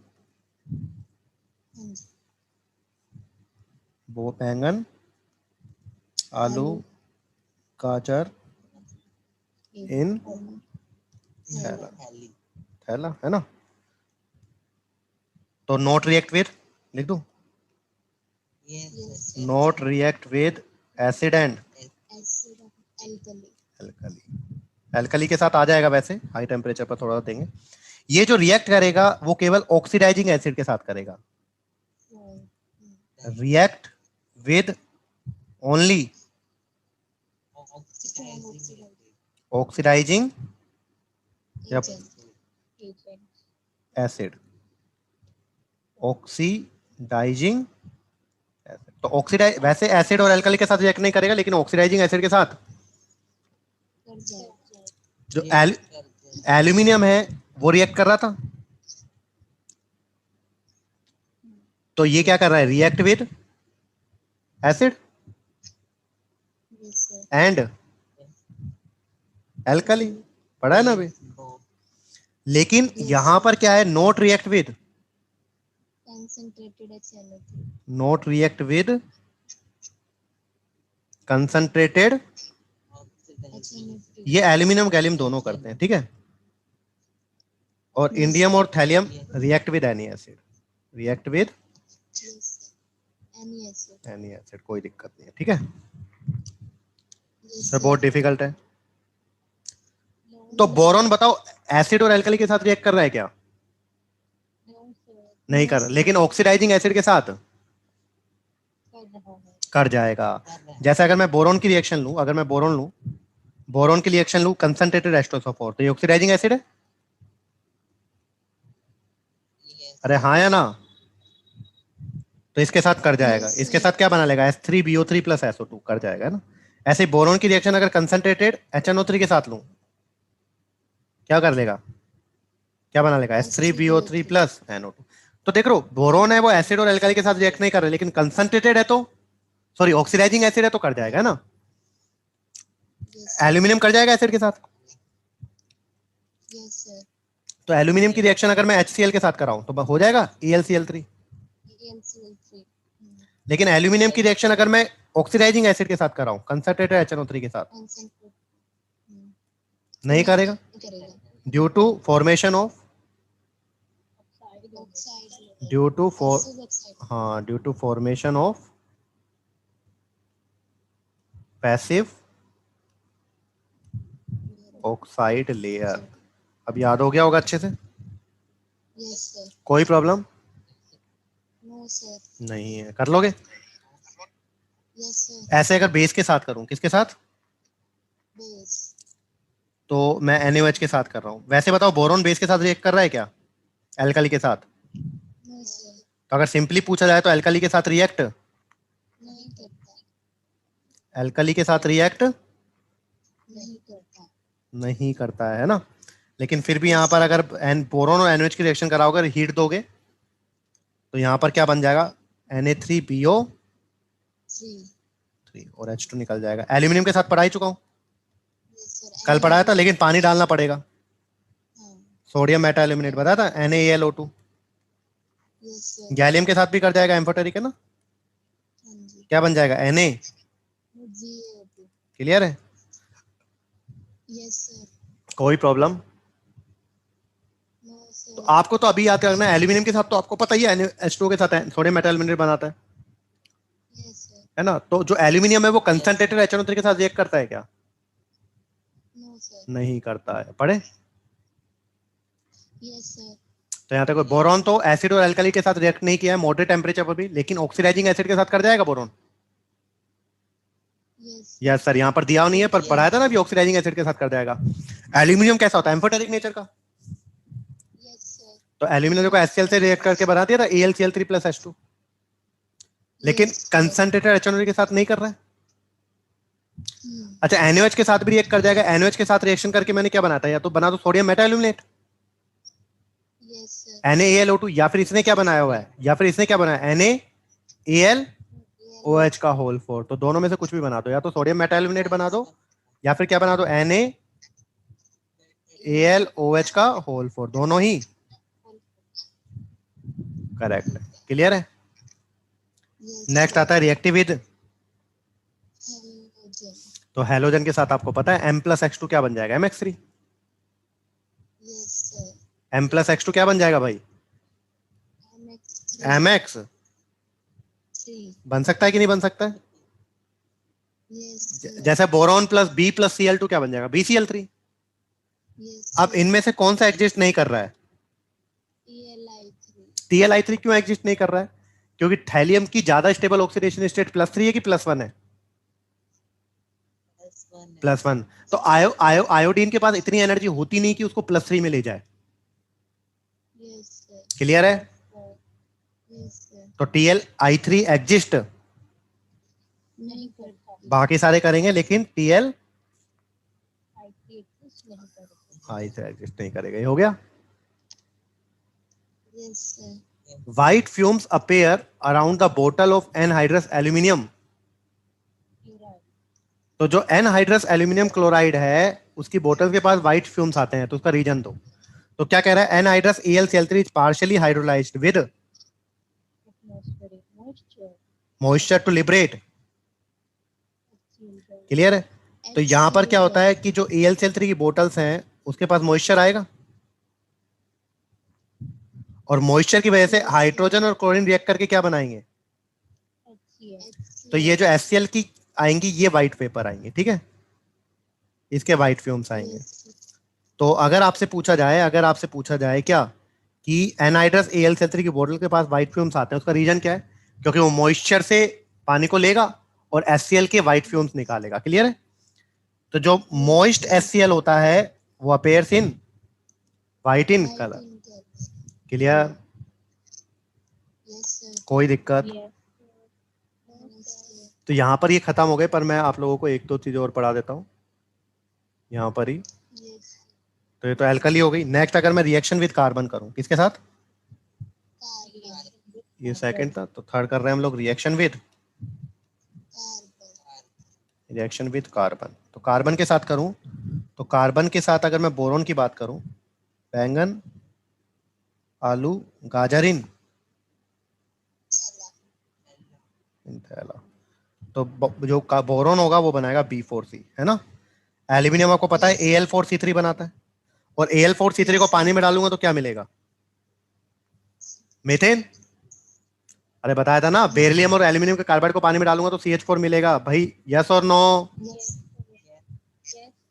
वो बैंगन आलू गाजर इन थैला, थैला है ना। तो नॉट रिएक्ट विद लिख दो, not react with acid and alkali. Alkali के साथ आ जाएगा, वैसे हाई टेम्परेचर पर थोड़ा देंगे। ये जो रिएक्ट करेगा वो केवल ऑक्सीडाइजिंग एसिड के साथ करेगा। React with only oxidising acid, oxidising acid. तो ऑक्सीडाइज वैसे एसिड और एल्कली के साथ रिएक्ट नहीं करेगा, लेकिन ऑक्सीडाइजिंग एसिड के साथ। जो एल्यूमिनियम है वो रिएक्ट कर रहा था, तो ये क्या कर रहा है, react with acid and alkali. पढ़ा है ना अभी। लेकिन यहां पर क्या है, note react with, note react with concentrated. ये एल्यूमिनियम गैलियम दोनों करते हैं, ठीक है। और इंडियम और thallium react with any acid, react with any acid, कोई दिक्कत नहीं है, ठीक है। सर बहुत डिफिकल्ट है। तो बोरॉन बताओ एसिड और एल्कली के साथ रिएक्ट कर रहा है क्या? नहीं कर रहा, लेकिन ऑक्सीडाइजिंग एसिड के साथ कर जाएगा। जैसे अगर मैं बोरॉन की रिएक्शन लूं, अगर मैं बोरॉन की रिएक्शन लूं कंसंट्रेटेड H2SO4, तो ये ऑक्सीडाइजिंग एसिड है। अरे हाँ या ना। तो इसके साथ कर जाएगा, इसके साथ क्या बना लेगा, H3BO3 प्लस SO2 कर जाएगा ना। ऐसे ही बोरॉन की रिएक्शन अगर कंसंट्रेटेड HNO3 के साथ लूं, क्या कर लेगा, क्या बना लेगा, H3BO3 प्लस NO2। तो देख लो बोरॉन है वो एसिड और एल्कली के साथ रिएक्ट नहीं कर रहे, लेकिन कंसंट्रेटेड है तो, सॉरी ऑक्सीडाइजिंग एसिड है तो कर जाएगा ना। एल्यूमिनियम कर जाएगा एसिड के साथ। तो एल्यूमिनियम की रिएक्शन अगर मैं HCl के साथ कराऊं तो हो जाएगा AlCl3। AlCl3 लेकिन एल्यूमिनियम की रिएक्शन अगर मैं ऑक्सीडाइजिंग एसिड के साथ कराऊं कंसंट्रेटेड HNO3 के साथ concentrate नहीं करेगा, करेगा due to formation of oxide due to for passive oxide हाँ due to formation of passive oxide layer. अब याद हो गया होगा अच्छे से, यस सर कोई प्रॉब्लम नो सर नहीं है, कर लोगे। यस सर ऐसे अगर बेस के साथ करूं, किसके साथ, बेस तो मैं NaOH के साथ कर रहा हूं। वैसे बताओ बोरोन बेस के साथ रिएक्ट कर रहा है क्या एल्कली के साथ? नो सर तो अगर सिंपली पूछा जाए तो एल्कली के साथ रिएक्ट, नहीं करता एल्कली के साथ रिएक्ट नहीं करता नहीं करता है ना। लेकिन फिर भी यहाँ पर अगर बोरोन और NaOH की रिएक्शन कराओगे, हीट दोगे, तो यहाँ पर क्या बन जाएगा, Na3PO3 और H2 निकल जाएगा। एल्यूमिनियम के साथ पढ़ा ही चुका हूँ, यस सर कल पढ़ाया था, लेकिन पानी डालना पड़ेगा। हाँ सोडियम मेटा एल्यूमिनेट बताया था, NaAlO2। यस सर गैलियम के साथ भी कर जाएगा, एम्फोटेरिक है ना, हाँ जी क्या बन जाएगा, Na। GaO2 क्लियर है, यस सर कोई प्रॉब्लम। नो तो सर आपको तो अभी याद करना है, एल्यूमिनियम के साथ तो आपको पता ही है H2O के साथ सोडियम मेटा एल्यूमिनेट बनाता यस सर है ना। तो जो एल्यूमिनियम है वो कंसंट्रेटेड HNO3 के साथ रिएक्ट करता है क्या? नो सर नहीं करता है, पढ़े। यस सर तो यहाँ तक बोरॉन तो एसिड और एल्कली के साथ रिएक्ट नहीं किया है मॉडरेट टेम्परेचर पर भी, लेकिन ऑक्सीडाइजिंग एसिड के साथ कर जाएगा बोरॉन। यस यस सर, यहाँ पर दिया नहीं है पर पढ़ाया था ना अभी, ऑक्सीडाइजिंग एसिड के साथ कर जाएगा। एल्यूमिनियम कैसा होता है, एम्फोटेरिक नेचर का। यस सर तो एल्यूमिनियम को HCl से रिएक्ट करके बना दिया था AlCl3 + H2, लेकिन कंसंट्रेटेड HNO3 के साथ नहीं कर रहा है। अच्छा, NaOH के साथ भी रिएक्ट कर जाएगा। NaOH के साथ रिएक्शन करके मैंने क्या बनाता है, या तो बना दो sodium Meta aluminate yes sir NaAlO2, या फिर इसने क्या बनाया हुआ है, या फिर इसने क्या बनाया NaAlOH का होल 4। तो दोनों में से कुछ भी बना दो, या तो सोडियम मेटा एल्यूमिनेट बना दो या फिर क्या बना दो, NaAlOH का होल 4, दोनों ही करेक्ट है। क्लियर है। नेक्स्ट आता है रिएक्टिव विद, तो हेलोजन के साथ आपको पता है M+X2 क्या बन जाएगा, MX3। यस सर M+X2 क्या बन जाएगा भाई, MX। बन सकता है कि नहीं बन सकता है? यस जैसे बोरॉन +B + Cl2 क्या बन जाएगा, BCl3। यस अब इनमें से कौन सा एग्जिस्ट नहीं कर रहा है, TLI3 क्यों एग्जिस्ट नहीं कर रहा है? क्योंकि थैलियम की ज्यादा स्टेबल ऑक्सीडेशन स्टेट +3 है कि +1 है, +1। तो आयोडीन के पास इतनी एनर्जी होती नहीं कि उसको +3 में ले जाए। यस सर क्लियर है। यस सर तो TLI3 एग्जिस्ट, नहीं करता बाकी सारे करेंगे, लेकिन TLI3 नहीं करता एग्जिस्ट नहीं करेगा। ये हो गया। Yes sir White fumes appear around the bottle of anhydrous aluminum। तो जो एनहाइड्रस एल्यूमिनियम क्लोराइड है उसकी बोतल के पास व्हाइट फ्यूम्स आते हैं, तो उसका रीजन दो। तो क्या कह रहा है, anhydrous AlCl3 is partially hydrolysed with moisture to liberate. Clear है। तो यहां पर क्या होता है कि जो AlCl3 की बोतल्स हैं उसके पास मॉइस्चर आएगा, और मॉइस्चर की वजह से हाइड्रोजन और क्लोरीन रिएक्ट करके क्या बनाएंगे, तो ये जो HCl की आएंगी ये व्हाइट पेपर आएंगे, ठीक है, इसके व्हाइट फ्यूम्स आएंगे। तो अगर आपसे पूछा जाए क्या कि एनहाइड्रस AlCl3 की बोतल के पास व्हाइट फ्यूम्स आते हैं, उसका रीजन क्या है, क्योंकि वो मॉइस्चर से पानी को लेगा और HCl के व्हाइट फ्यूम्स निकालेगा। क्लियर है। तो जो मॉइस्ट HCl होता है वो appears in white in colour. Clear, कोई दिक्कत। तो यहाँ पर ये खत्म हो गए, पर मैं आप लोगों को एक दो चीजें और पढ़ा देता हूँ यहाँ पर ही। तो ये तो एल्कली हो गई। नेक्स्ट अगर मैं रिएक्शन विद कार्बन करूं, किसके साथ, ये सेकंड था, तो थर्ड कर रहे हैं हम लोग रिएक्शन विद कार्बन। तो कार्बन के साथ करूं, तो कार्बन के साथ अगर मैं बोरोन की बात करूं, बैंगन आलू गाजर इन थैला। तो जो बोरोन होगा वो बनाएगा B4C, है ना। एल्यूमिनियम आपको पता है Al4C3 बनाता है, और Al4C3 को पानी में डालूंगा तो क्या मिलेगा? मीथेन। अरे बताया था ना, बेरिलियम और एल्यूमिनियम के कार्बाइड को पानी में डालूंगा तो CH4 मिलेगा भाई, यस और नो?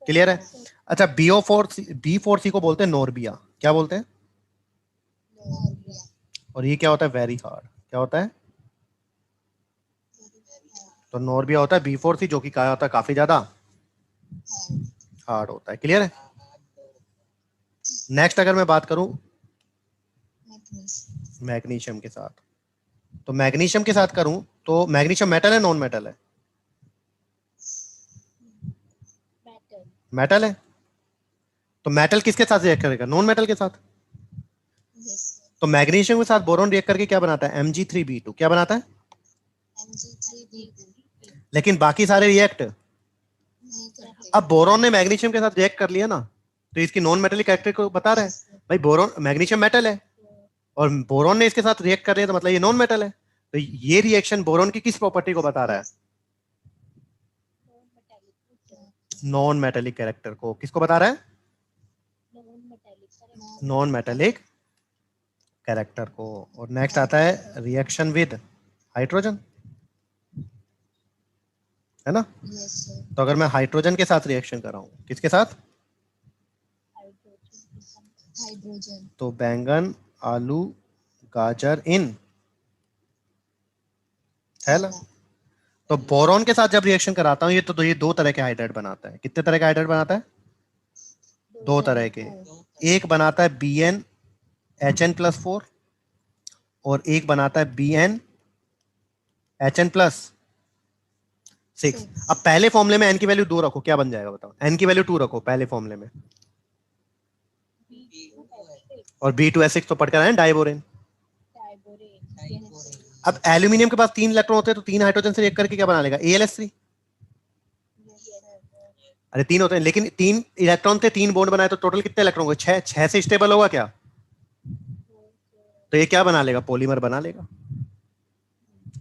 क्लियर है। अच्छा, B4C को बोलते हैं नोरबिया। क्या बोलते हैं? और ये क्या होता है? Very hard. क्या होता है? तो नोरबिया होता है B4C, जो कि क्या होता है? काफी ज्यादा हार्ड होता है। क्लियर है। नेक्स्ट अगर मैं बात करूं मैग्नीशियम के साथ, तो मैग्नीशियम के साथ करूं तो मैग्नीशियम मेटल है नॉन मेटल है? मेटल है। तो मेटल किसके साथ रिएक्ट करेगा? नॉन मेटल के साथ। तो मैग्नीशियम के साथ बोरॉन रिएक्ट करके क्या बनाता है? Mg3b2। क्या बनाता है? लेकिन बाकी सारे रिएक्ट, अब बोरॉन ने मैग्नीशियम के साथ रिएक्ट कर लिया ना, तो इसकी नॉन मेटेलिक कैरेक्टर को बता रहा है भाई, बोरॉन मैग्नीशियम मेटल है और बोरॉन ने इसके साथ रिएक्ट कर रहे हैं, तो मतलब ये नॉन मेटल है। तो ये रिएक्शन बोरॉन की किस प्रॉपर्टी को बता रहा है? नॉन मेटेलिक कैरेक्टर को। किसको बता रहा है? नॉन मेटेलिक कैरेक्टर को। और नेक्स्ट आता है रिएक्शन विद हाइड्रोजन, है ना। तो अगर मैं हाइड्रोजन के साथ रिएक्शन कर रहा हूं, किसके साथ? हाइड्रोजन। तो बैंगन आलू गाजर इन थैला। तो बोरॉन के साथ जब रिएक्शन कराता हूं, तो ये दो तरह के हाइड्राइड बनाता है। कितने तरह के हाइड्राइड बनाता है? दो तरह के। एक बनाता है BnHn+4 और एक बनाता है BnHn+6। अब पहले फॉर्मूले में n की वैल्यू 2 रखो, क्या बन जाएगा बताओ? n की वैल्यू 2 रखो पहले फॉर्मूले में, और B2S6 तो पढ़कर आए डाइबोरेन। अब एल्यूमिनियम के पास 3 इलेक्ट्रॉन होते हैं, तो 3 हाइड्रोजन से रिएक्ट करके क्या बना लेगा? AlS3। अरे 3 होते हैं, लेकिन 3 इलेक्ट्रॉन थे, 3 बॉन्ड बनाए, तो टोटल कितने इलेक्ट्रॉन होंगे? 6। 6 से स्टेबल होगा क्या? तो ये क्या बना लेगा? पॉलीमर बना लेगा।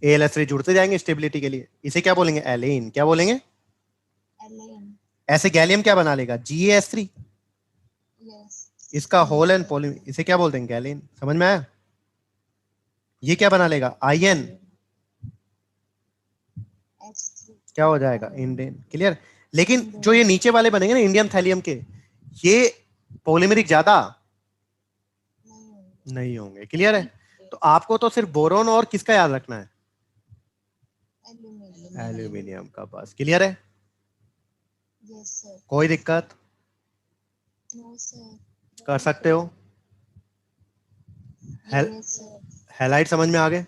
AlS3 जुड़ते जाएंगे स्टेबिलिटी के लिए, इसे क्या बोलेंगे? एलेन। क्या बोलेंगे? ऐसे गैलियम क्या बना लेगा? GaS3। इसका होल एंड पॉलीमर, इसे क्या बोलते हैं? गैलेन। समझ में आया? ये क्या बना लेगा? आयन। क्या हो जाएगा? इंडियन। क्लियर। लेकिन जो ये नीचे वाले बनेंगे ना इंडियम थैलियम के, ये पॉलीमेरिक ज्यादा नहीं होंगे। क्लियर है। तो आपको तो सिर्फ बोरोन और किसका याद रखना है? एल्यूमिनियम का। बस। क्लियर है। कोई दिक्कत? कर सकते हो। हैलाइड समझ में आ गए?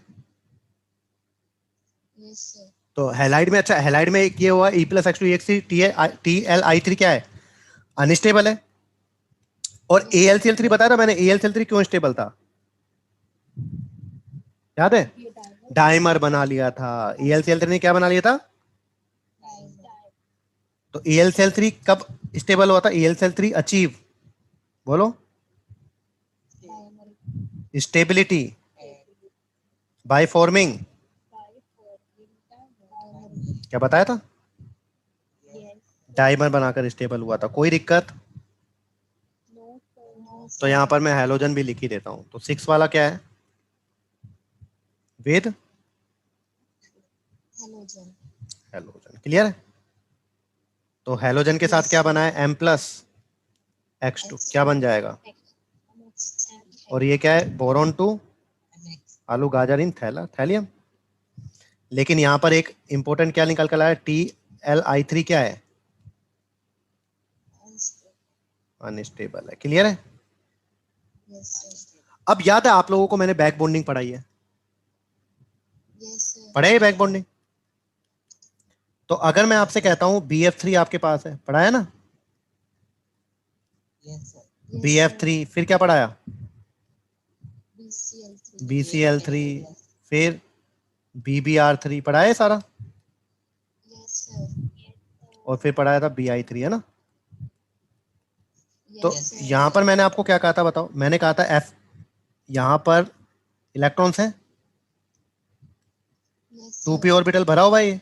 तो हैलाइड में, अच्छा हैलाइड में एक ये हुआ E+H2EXC TL I3 क्या है? अनस्टेबल है। और AlCl3 बताया था मैंने, AlCl3 क्यों स्टेबल था? याद है? डाइमर बना लिया था। AlCl3 ने क्या बना लिया था? तो AlCl3 कब स्टेबल हुआ था? AlCl3 अचीव, बोलो, स्टेबिलिटी बाय फॉर्मिंग, क्या बताया था? डाइमर बनाकर स्टेबल हुआ था। कोई दिक्कत? तो यहां पर मैं हैलोजन भी लिख ही देता हूं। तो 6 वाला क्या है? वेद हैलोजन। क्लियर है। तो हैलोजन के साथ क्या बना है? M+X2। क्या बन जाएगा? और ये क्या है? बोरॉन 2 आलू गाजर इन थैलियम। लेकिन यहां पर एक इंपॉर्टेंट क्या निकल कर आया? TLI3 क्या है? अनस्टेबल है। क्लियर है। अब याद है आप लोगों को मैंने बैक बॉन्डिंग पढ़ाई है? पढ़े है बैक बॉन्डिंग? तो अगर मैं आपसे कहता हूं BF3 आपके पास है, पढ़ाया ना? BF3, फिर क्या पढ़ाया? BCl3, फिर BBr3, पढ़ाया सारा? और फिर पढ़ाया था Bi3, है ना। तो यहां पर मैंने आपको क्या कहा था बताओ? मैंने कहा था यहाँ पर इलेक्ट्रॉन्स हैं, यस 2p ऑर्बिटल भरा हुआ है ये,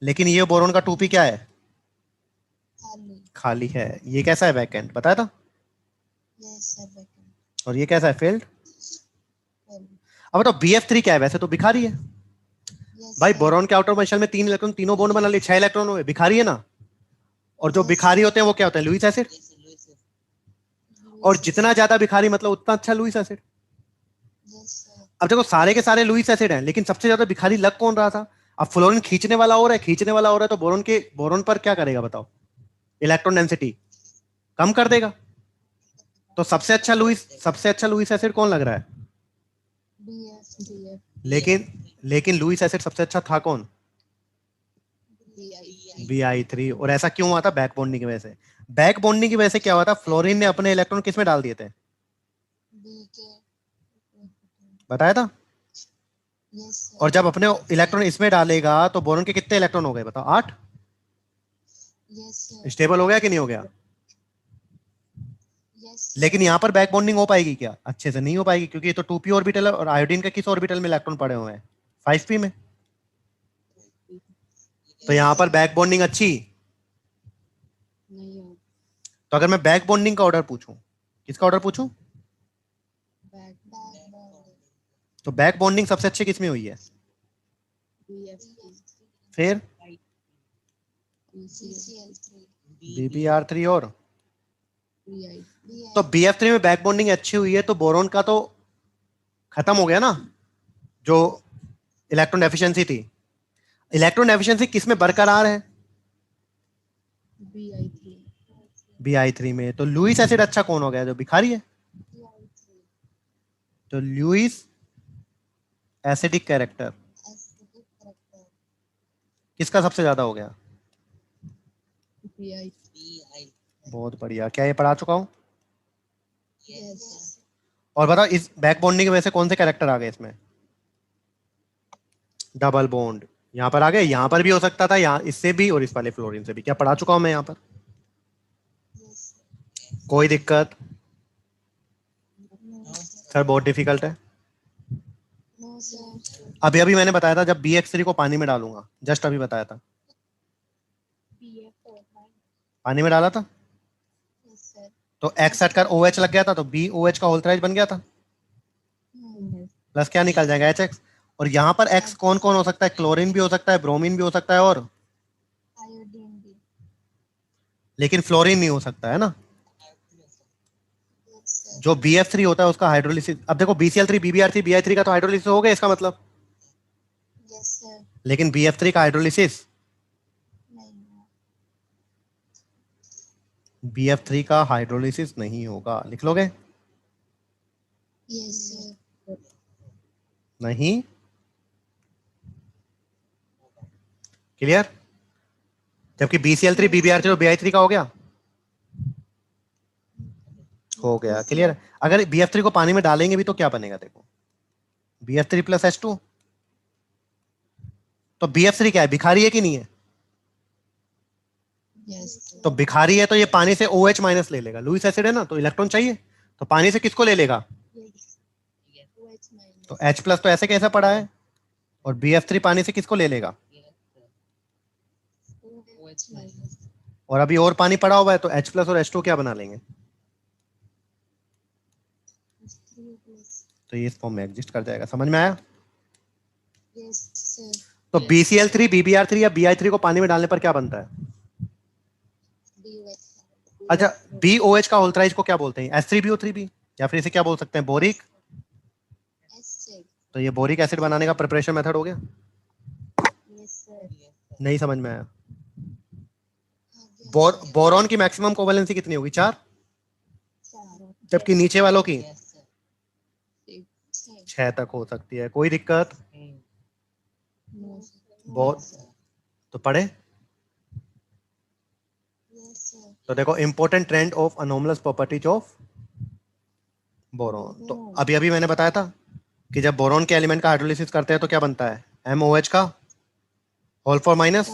लेकिन ये बोरोन का 2p क्या है, खाली खाली है। ये कैसा है, वैकेंट, बताया था। यस सर वैकेंट और ये कैसा है, फील्ड। वेल अब बताओ BF3 क्या है, वैसे तो भिखारी है यस भाई। बोरोन के आउटर शेल में 3 इलेक्ट्रॉन, तीनों बॉन्ड बना लिए, 6 इलेक्ट्रॉन हुए, भिखारी है ना। और जो Yes, भिखारी sir. होते हैं वो क्या होते हैं, Lewis acid. Yes, Louis, sir. और जितना ज्यादा भिखारी मतलब उतना अच्छा लुईस एसिड। यस सर अब देखो सारे के सारे लुईस एसिड हैं, लेकिन सबसे ज्यादा भिखारी लग कौन रहा था। अब फ्लोरीन खींचने वाला हो रहा है, खींचने वाला हो रहा है, तो बोरोन पर क्या करेगा बताओ, इलेक्ट्रॉन डेंसिटी कम कर देगा। तो सबसे अच्छा लुईस एसिड कौन लग रहा है, BF लेकिन लेकिन लुईस एसिड सबसे अच्छा था कौन, BI Bi3। और ऐसा क्यों हुआ था, बैक बॉन्डिंग की वजह से। बैक बॉन्डिंग की वजह से क्या हुआ था, फ्लोरीन ने अपने इलेक्ट्रॉन किस में डाल दिए थे, B के बताया था। यस सर और जब अपने इलेक्ट्रॉन इसमें डालेगा तो बोरोन के कितने इलेक्ट्रॉन हो गए बताओ, 8। यस सर स्टेबल हो गया कि नहीं हो गया। यस लेकिन यहाँ पर बैक बॉन्डिंग हो पाएगी क्या, अच्छे से नहीं हो पाएगी, क्योंकि ये तो 2p ऑर्बिटल है, और आयोडीन के किस ऑर्बिटल में इलेक्ट्रॉन पड़े हुए हैं, 5p में। तो यहाँ पर बैक बॉन्डिंग अच्छी। नहीं हो तो अगर मैं बैक बॉन्डिंग का ऑर्डर पूछूं, किसका ऑर्डर पूछूं, बैक बॉन्ड तो बैक बॉन्डिंग सबसे अच्छी किस में हुई है, BF फिर CCl3 BBr3 और। BI तो BF3 में बैक बॉन्डिंग अच्छी हुई है, तो बोरोन का तो खत्म हो गया ना, जो इलेक्ट्रॉन डेफिशिएंसी थी। इलेक्ट्रॉन डेफिशिएंसी किस में बरकरार है, BI3 Bi3 में। तो लुईस एसिड अच्छा कौन हो गया, जो भिखारी है। तो Lewis acidic character acidic character किसका सबसे ज्यादा हो गया, BI बहुत बढ़िया। क्या ये पढ़ा चुका हूं। यस और बताओ इस बैक बॉन्डिंग की वजह से कौन से कैरेक्टर आ गए इसमें, डबल बॉन्ड। यहाँ पर आ गए, यहाँ पर भी हो सकता था, यहाँ इससे भी और इस वाले फ्लोरीन से भी। क्या पढ़ा चुका हूं मैं यहाँ पर, यस कोई दिक्कत। नो सर बहुत डिफिकल्ट है। नो सर अभी अभी मैंने बताया था, जब BX3 को पानी में डालूंगा, जस्ट अभी बताया था, BF पानी में डाला था, यस सर तो X हटकर OH लग गया था, तो BOH का होल थ्राइज बन गया था, प्लस क्या निकल जाएगा, HX। और यहाँ पर X कौन कौन हो सकता है, क्लोरीन भी हो सकता है, ब्रोमीन भी हो सकता है, और आयोडीन भी लेकिन फ्लोरीन नहीं हो सकता है ना। यस सर जो BF3 होता है उसका हाइड्रोलिसिस, अब देखो BCl3 BBr3 Bi3 का तो हाइड्रोलिसिस हो गया इसका मतलब, यस सर लेकिन BF3 का हाइड्रोलिसिस, नहीं BF3 का हाइड्रोलिसिस नहीं होगा, लिख लोगे, यस सर नहीं, क्लियर। जबकि BCl3 BBr3 और Bi3 का हो गया क्लियर। अगर BF3 को पानी में डालेंगे भी तो क्या बनेगा, देखो BF3 प्लस H2। तो BF3 क्या है, भिखारी है कि नहीं है, यस तो भिखारी है तो ये पानी से OH माइनस ले लेगा, लुईस एसिड है ना, तो इलेक्ट्रॉन चाहिए, तो पानी से किसको ले लेगा, OH माइनस तो H प्लस तो ऐसे कैसे पड़ा है, और BF3 पानी से किसको ले लेगा, OH माइनस और अभी और पानी पड़ा हुआ है, तो H प्लस और H2 क्या बना लेंगे, 3 प्लस तो ये इस फॉर्म में एग्जिस्ट कर जाएगा। समझ में आया। यस सर तो BCl3 BBr3 या Bi3 को पानी में डालने पर क्या बनता है, BOH अच्छा BOH का होल्थराइज को क्या बोलते हैं, H3BO3 या फिर इसे क्या बोल सकते हैं, बोरिक। एसिड तो ये बोरिक एसिड बनाने का प्रिपरेशन मेथड हो गया, यस सर नहीं समझ में आया। बोरॉन की मैक्सिमम कोवेलेंसी कितनी होगी, 4, 4 जबकि नीचे वालों की 6 6 तक हो सकती है, कोई दिक्कत। नो बहुत तो पढ़े। यस सर तो देखो important trend of anomalous properties of boron. तो अभी अभी मैंने बताया था कि जब बोरॉन के एलिमेंट का हाइड्रोलिसिस करते हैं तो क्या बनता है, MOH का होल 4 माइनस,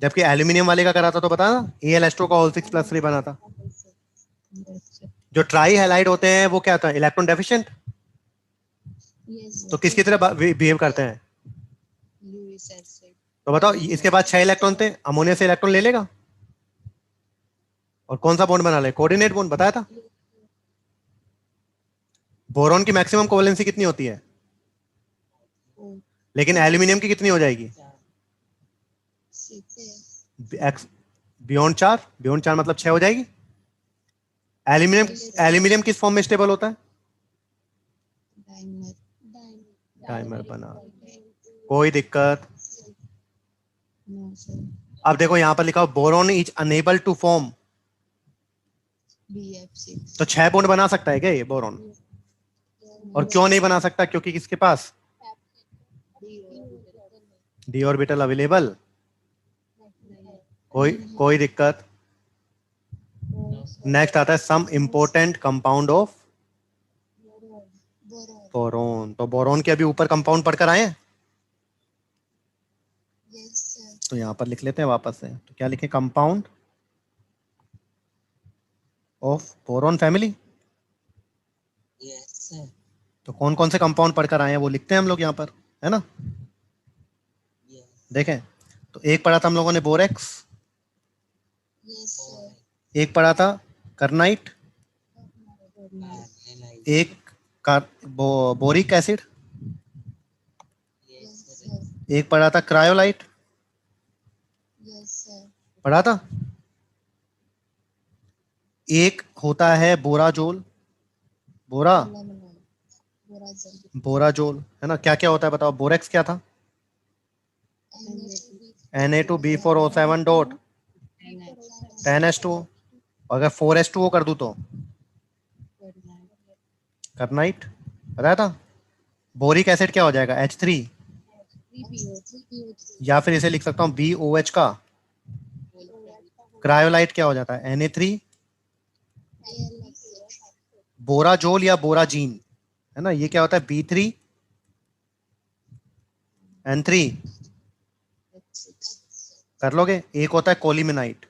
जबकि एल्यूमिनियम वाले का करा था तो बता ना, Al2 का होल 6 प्लस 3 बना था। जो ट्राई हैलाइड होते हैं वो क्या था, इलेक्ट्रॉन डेफिशिएंट, Yes. तो किसकी तरह बिहेव करते हैं? Lewis acid. तो बताओ, इसके पास 6 इलेक्ट्रॉन थे, अमोनिया से इलेक्ट्रॉन ले लेगा और कौन सा बॉन्ड बना ले? कोऑर्डिनेट बॉन्ड बताया था। बोरॉन की मैक्सिमम कोवेलेंसी कितनी होती है? O. लेकिन एल्यूमिनियम की कितनी हो जाएगी? 6. एक्स बियॉन्ड 4 मतलब 6 हो जाएगी। एल्यूमिनियम किस फॉर्म में स्टेबल होता है? Dimer. डाइमर बना। कोई दिक्कत? No, sir. अब देखो यहां पर लिखा हो boron is unable to form, BF6. तो 6 बॉन्ड बना सकता है क्या ये बोरॉन? और क्यों नहीं बना सकता? क्योंकि किसके पास D orbital. D orbital available. कोई दिक्कत? No, sir. नेक्स्ट आता है some important compound of Boron. Boron. तो बोरॉन के अभी ऊपर कंपाउंड पढ़कर आए हैं, Yes, sir. तो यहां पर लिख लेते हैं वापस से। तो क्या लिखे? Compound of boron family. Yes, sir. तो कौन कौन से कंपाउंड पढ़कर आए हैं वो लिखते हैं हम लोग यहाँ पर, है ना। Yes. देखें, तो एक पढ़ा था हम लोगों ने बोरेक्स, Yes, sir. एक पढ़ा था करनाइट, Analyze. एक boric acid, Yes, Yes, sir. sir. एक पढ़ा था क्रायोलाइट, Yes, sir. पढ़ा था। एक होता है बोराजोल, Borazol. बोराजोल, है ना। क्या क्या होता है बताओ? बोरेक्स क्या था? Na2B4O7 dot 10H2। अगर 4H2O कर दूं तो करनाइट, बताया था। बोरिक एसिड क्या हो जाएगा? H3, या फिर इसे लिख सकता हूँ BOH का। क्रायोलाइट क्या हो जाता है? Na3। बोराजोल या बोराजीन, है ना, ये क्या होता है? B3N3। कर लोगे? एक होता है कोलिमिनाइट,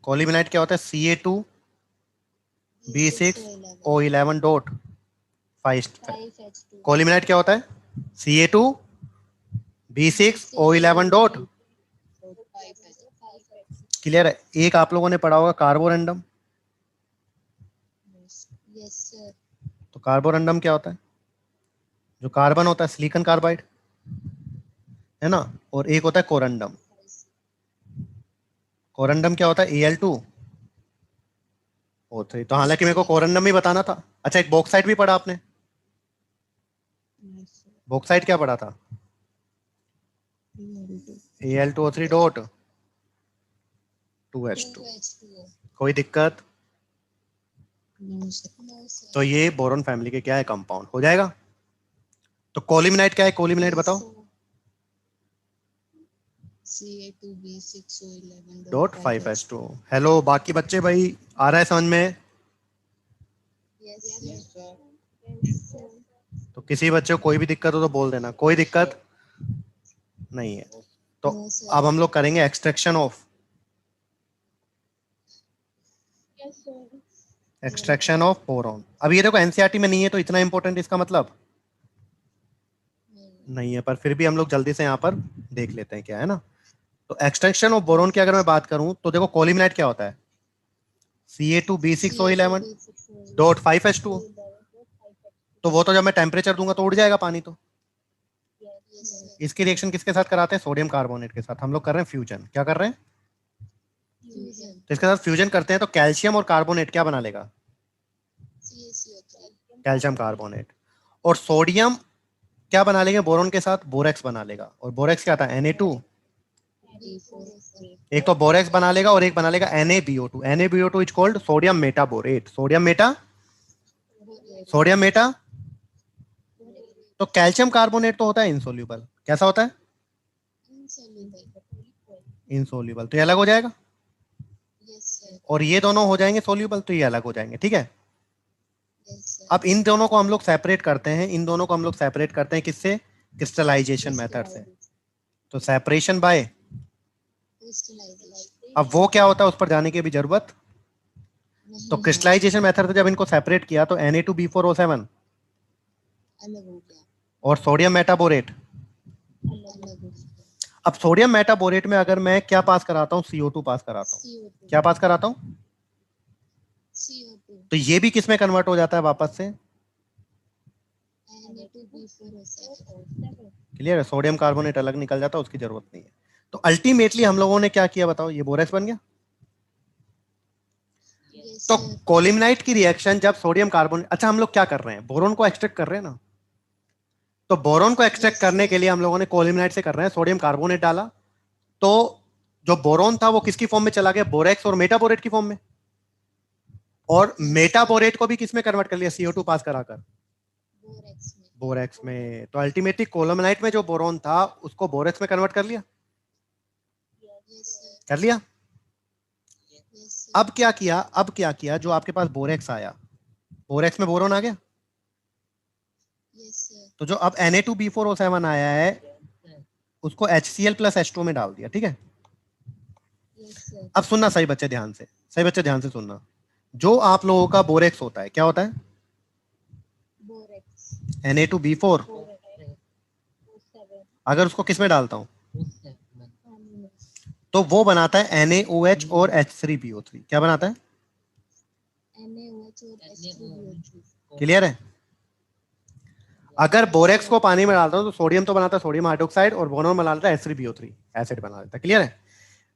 कोलिमिनाइट क्या होता है? Ca2B6O11 dot 5। कोलिमिनाइट क्या होता है? Ca2B6O11 dot. क्लियर है? एक आप लोगों ने पढ़ा होगा कार्बोरेंडम। Yes, sir. तो कार्बोरेंडम क्या होता है? जो कार्बन होता है, सिलिकॉन कार्बाइड, है ना। और एक होता है कोरंडम। कोरंडम क्या होता है? Al2O3। तो हालांकि मेरे को कोरंडम ही बताना था। अच्छा, एक बॉक्साइट भी पढ़ा आपने। बॉक्साइट क्या पढ़ा था? Al2O3 dot 2H2। कोई दिक्कत? No, sir. No, sir. तो ये बोरॉन फैमिली के क्या है? कंपाउंड हो जाएगा। तो कोलिमिनाइट क्या है? कोलिमिनाइट बताओ। Ca2B6O11 dot 5H2। हेलो बाकी बच्चे, भाई आ रहा है समझ में? Yes, Yes, sir. sir. तो किसी बच्चे को कोई भी दिक्कत हो तो बोल देना, कोई दिक्कत नहीं है। तो No, sir. अब हम लोग करेंगे एक्सट्रैक्शन ऑफ बोरॉन। अब ये देखो एनसीईआरटी में नहीं है, तो इतना इंपॉर्टेंट इसका मतलब नहीं है, पर फिर भी हम लोग जल्दी से यहाँ पर देख लेते हैं क्या है ना। तो एक्सट्रैक्शन ऑफ बोरॉन की अगर मैं बात करूं तो देखो कोलिमिनाइट क्या होता है? Ca2B6O11 dot 5H2। तो वो तो जब मैं टेम्परेचर दूंगा तो उड़ जाएगा पानी। तो Yes, sir. इसकी रिएक्शन किसके साथ कराते हैं? सोडियम कार्बोनेट के साथ। हम लोग कर रहे हैं फ्यूजन। क्या कर रहे हैं? Fusion. तो इसके साथ फ्यूजन करते हैं तो कैल्शियम और कार्बोनेट क्या बना लेगा? CaCO3. Calcium carbonate. और सोडियम क्या बना लेंगे बोरॉन के साथ? बोरेक्स बना लेगा। और बोरेक्स क्या था? Na2। D4. एक तो बोरेक्स बना लेगा और एक बना लेगा NaBO2। NaBO2 is called sodium metaborate. Sodium Meta. तो कैल्शियम कार्बोनेट तो होता है इनसोल्यूबल। कैसा होता है? Insoluble. इनसोल्यूबल। तो ये अलग हो जाएगा। Yes, sir. और ये दोनों हो जाएंगे सोल्यूबल, तो ये अलग हो जाएंगे। ठीक है। Yes, sir. अब इन दोनों को हम लोग सेपरेट करते हैं। इन दोनों को हम लोग सेपरेट करते हैं किससे? क्रिस्टलाइजेशन मेथड से। तो सेपरेशन बाय। Crystallization. अब वो क्या होता है उस पर जाने की भी जरूरत नहीं तो है, क्रिस्टलाइजेशन मेथड से जब इनको सेपरेट किया तो Na2B4O7 अलग हो गया, और सोडियम मेटाबोरेट। अलग हो गया, अब सोडियम मेटाबोरेट में अगर मैं क्या पास कराता हूँ, CO2 पास कराता हूँ। CO2, क्या पास कराता हूँ? CO2, तो ये भी किस में कन्वर्ट हो जाता है वापस से? Na2B4O7, क्लियर है? सोडियम कार्बोनेट अलग निकल जाता है, उसकी जरूरत नहीं है। तो अल्टीमेटली हम लोगों ने क्या किया बताओ, ये बोरेक्स बन गया। yes तो sir, कोलिमनाइट की रिएक्शन जब सोडियम कार्बोनेट, अच्छा हम लोग क्या कर रहे हैं, बोरोन को एक्सट्रैक्ट कर रहे हैं ना। तो बोरोन को एक्सट्रैक्ट करने के लिए हम लोगों ने कोलिमनाइट से कर रहे हैं, सोडियम कार्बोनेट डाला, तो जो बोरोन था वो किसकी फॉर्म में चला गया, बोरेक्स और मेटाबोरेट की फॉर्म में। और मेटाबोरेट को भी किस में कन्वर्ट कर लिया, CO2 पास कराकर बोरेक्स में, बोरेक्स में। तो अल्टीमेटली कोलिमनाइट में जो बोरोन था उसको बोरेक्स में कन्वर्ट कर लिया, yes sir, कर लिया। yes sir, अब क्या किया, अब क्या किया, जो आपके पास बोरेक्स आया, बोरेक्स में बोरोन आ गया, yes sir, तो जो अब Na2B4O7 आया है उसको HCl प्लस H2 में डाल दिया, ठीक है। yes sir, अब सुनना सही बच्चे ध्यान से, सही बच्चे ध्यान से सुनना। जो आप लोगों का बोरेक्स होता है क्या होता है, बोरेक्स, Na2B4। बोरेक्स, अगर उसको किस में डालता हूं पानी में, तो वो बनाता है NaOH और H3PO3। क्या बनाता है, NaOH और H3BO3, क्लियर है? अगर बोरेक्स को पानी में डालता हूं तो सोडियम तो बनाता है सोडियम हाइड्रोक्साइड और बोरोन बना लेता है H3PO3, एसिड बना लेता है। क्लियर है?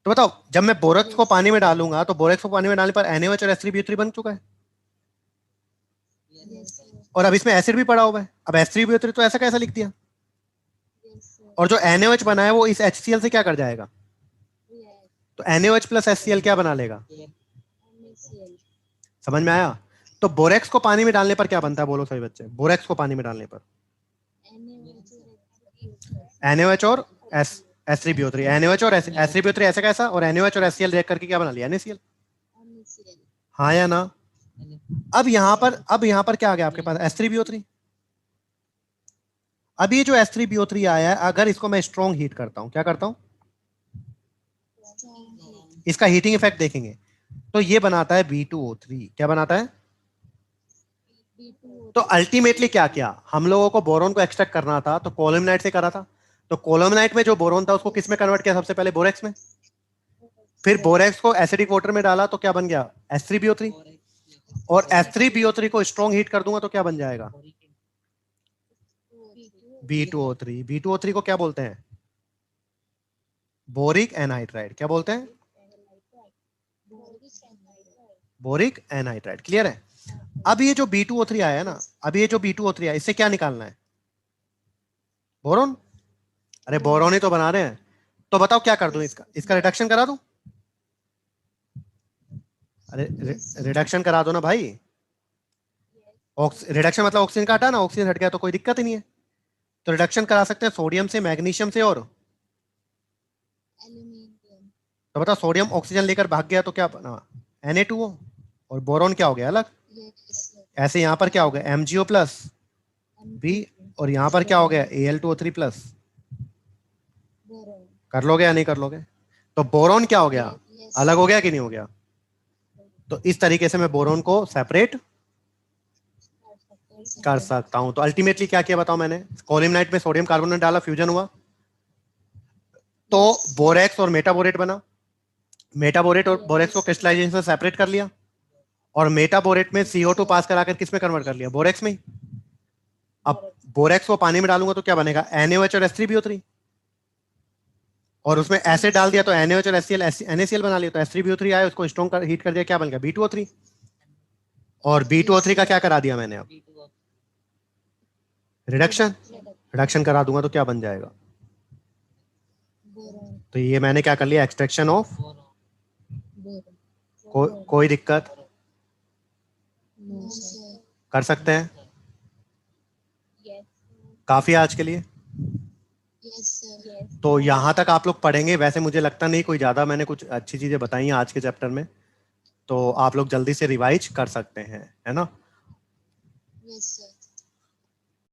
तो बताओ जब मैं बोरेक्स को पानी में डालूंगा तो बोरेक्स को पानी में डालने पर NaOH और H3PO3 बन चुका है, yes sir, और अब इसमें एसिड भी पड़ा हुआ है। अब H3PO3 तो ऐसा कैसा लिख दिया, yes sir, और जो NaOH बना है वो इस HCl से क्या कर जाएगा, react, तो NaOH प्लस HCl क्या बना लेगा। NaCl, समझ में आया? तो बोरेक्स को पानी में डालने पर क्या बनता है, बोलो सही बच्चे, बोरेक्स को पानी में डालने पर NaOH और H3PO3, NaOH और H3PO3 ऐसा कैसा, और NaOH और HCl रिएक्ट करके क्या बना लिया, NaCl। NaCl, हाँ या ना? अब यहाँ पर क्या आ गया आपके पास, H3PO3। अब ये जो H3PO3 आया है, अगर इसको मैं स्ट्रॉन्ग हीट करता हूँ, क्या करता हूँ, strong, इसका हीटिंग इफेक्ट देखेंगे, तो ये बनाता है B2O3। क्या बनाता है? B2O3, तो अल्टीमेटली क्या किया, हम लोगों को बोरोन को एक्सट्रैक्ट करना था तो कोलमनाइट से करा था। तो कोलमनाइट में जो बोरोन था उसको किस में कन्वर्ट किया, सबसे पहले बोरेक्स में। फिर बोरेक्स को एसिडिक वाटर में डाला तो क्या बन गया, H3BO3। और H3BO3 को स्ट्रॉन्ग हीट कर दूंगा तो क्या बन जाएगा, B2O3। B2O3 को क्या बोलते हैं, बोरिक एनहाइड्राइड। क्या बोलते हैं, बोरिक एनहाइड्राइड। क्लियर है? अब ये जो B2O3 आया है ना, अब ये जो B2O3 आया, इससे क्या निकालना है, बोरोन। अरे बोरोन ही तो बना रहे हैं, तो बताओ क्या कर दूं, इसका रिडक्शन करा दूं। अरे रिडक्शन करा दो ना भाई। रिडक्शन मतलब ऑक्सीजन का हटा ना, ऑक्सीजन हट गया तो कोई दिक्कत ही नहीं है। तो रिडक्शन करा सकते हैं सोडियम से, मैग्नीशियम से, और एल्यूमिनियम, तो बताओ सोडियम ऑक्सीजन लेकर भाग गया तो क्या बना, Na2O, और बोरोन क्या हो गया अलग। yes sir, ऐसे यहाँ पर क्या हो गया, MgO प्लस B, और यहाँ पर क्या हो गया, Al2O3 प्लस। बोरोन, कर लोगे या नहीं कर लोगे? तो बोरोन क्या हो गया, yes अलग हो गया कि नहीं हो गया? तो इस तरीके से मैं बोरोन को सेपरेट कर सकता हूं। तो अल्टीमेटली क्या किया बताओ मैंने, कोलिमनाइट में सोडियम कार्बोनेट डाला, फ्यूजन हुआ, तो बोरेक्स और मेटाबोरेट बना। मेटाबोरेट और बोरेक्स को क्रिस्टलाइजेशन से सेपरेट कर लिया, और मेटाबोरेट में CO2 पास कराकर किस में कन्वर्ट कर लिया, बोरेक्स में ही। अब बोरेक्स को पानी में डालूंगा तो क्या बनेगा, NaOH और H3PO3, और उसमें एसिड डाल दिया तो NaOH और HCl NaCl बना लिया, तो H3PO3 आया, उसको स्ट्रॉन्ग कर हीट कर दिया, क्या बन गया, B2O3। और B2O3 का क्या करा दिया मैंने, अब रिडक्शन, रिडक्शन करा दूंगा तो क्या बन जाएगा, बोरोन, तो ये मैंने क्या कर लिया, एक्सट्रैक्शन ऑफ। बोरोन, कोई दिक्कत, नो सर, कर सकते हैं, yes काफी आज के लिए। yes sir, yes तो यहाँ तक आप लोग पढ़ेंगे, वैसे मुझे लगता नहीं कोई ज्यादा मैंने कुछ अच्छी चीजें बताई हैं आज के चैप्टर में, तो आप लोग जल्दी से रिवाइज कर सकते हैं, है ना। yes sir,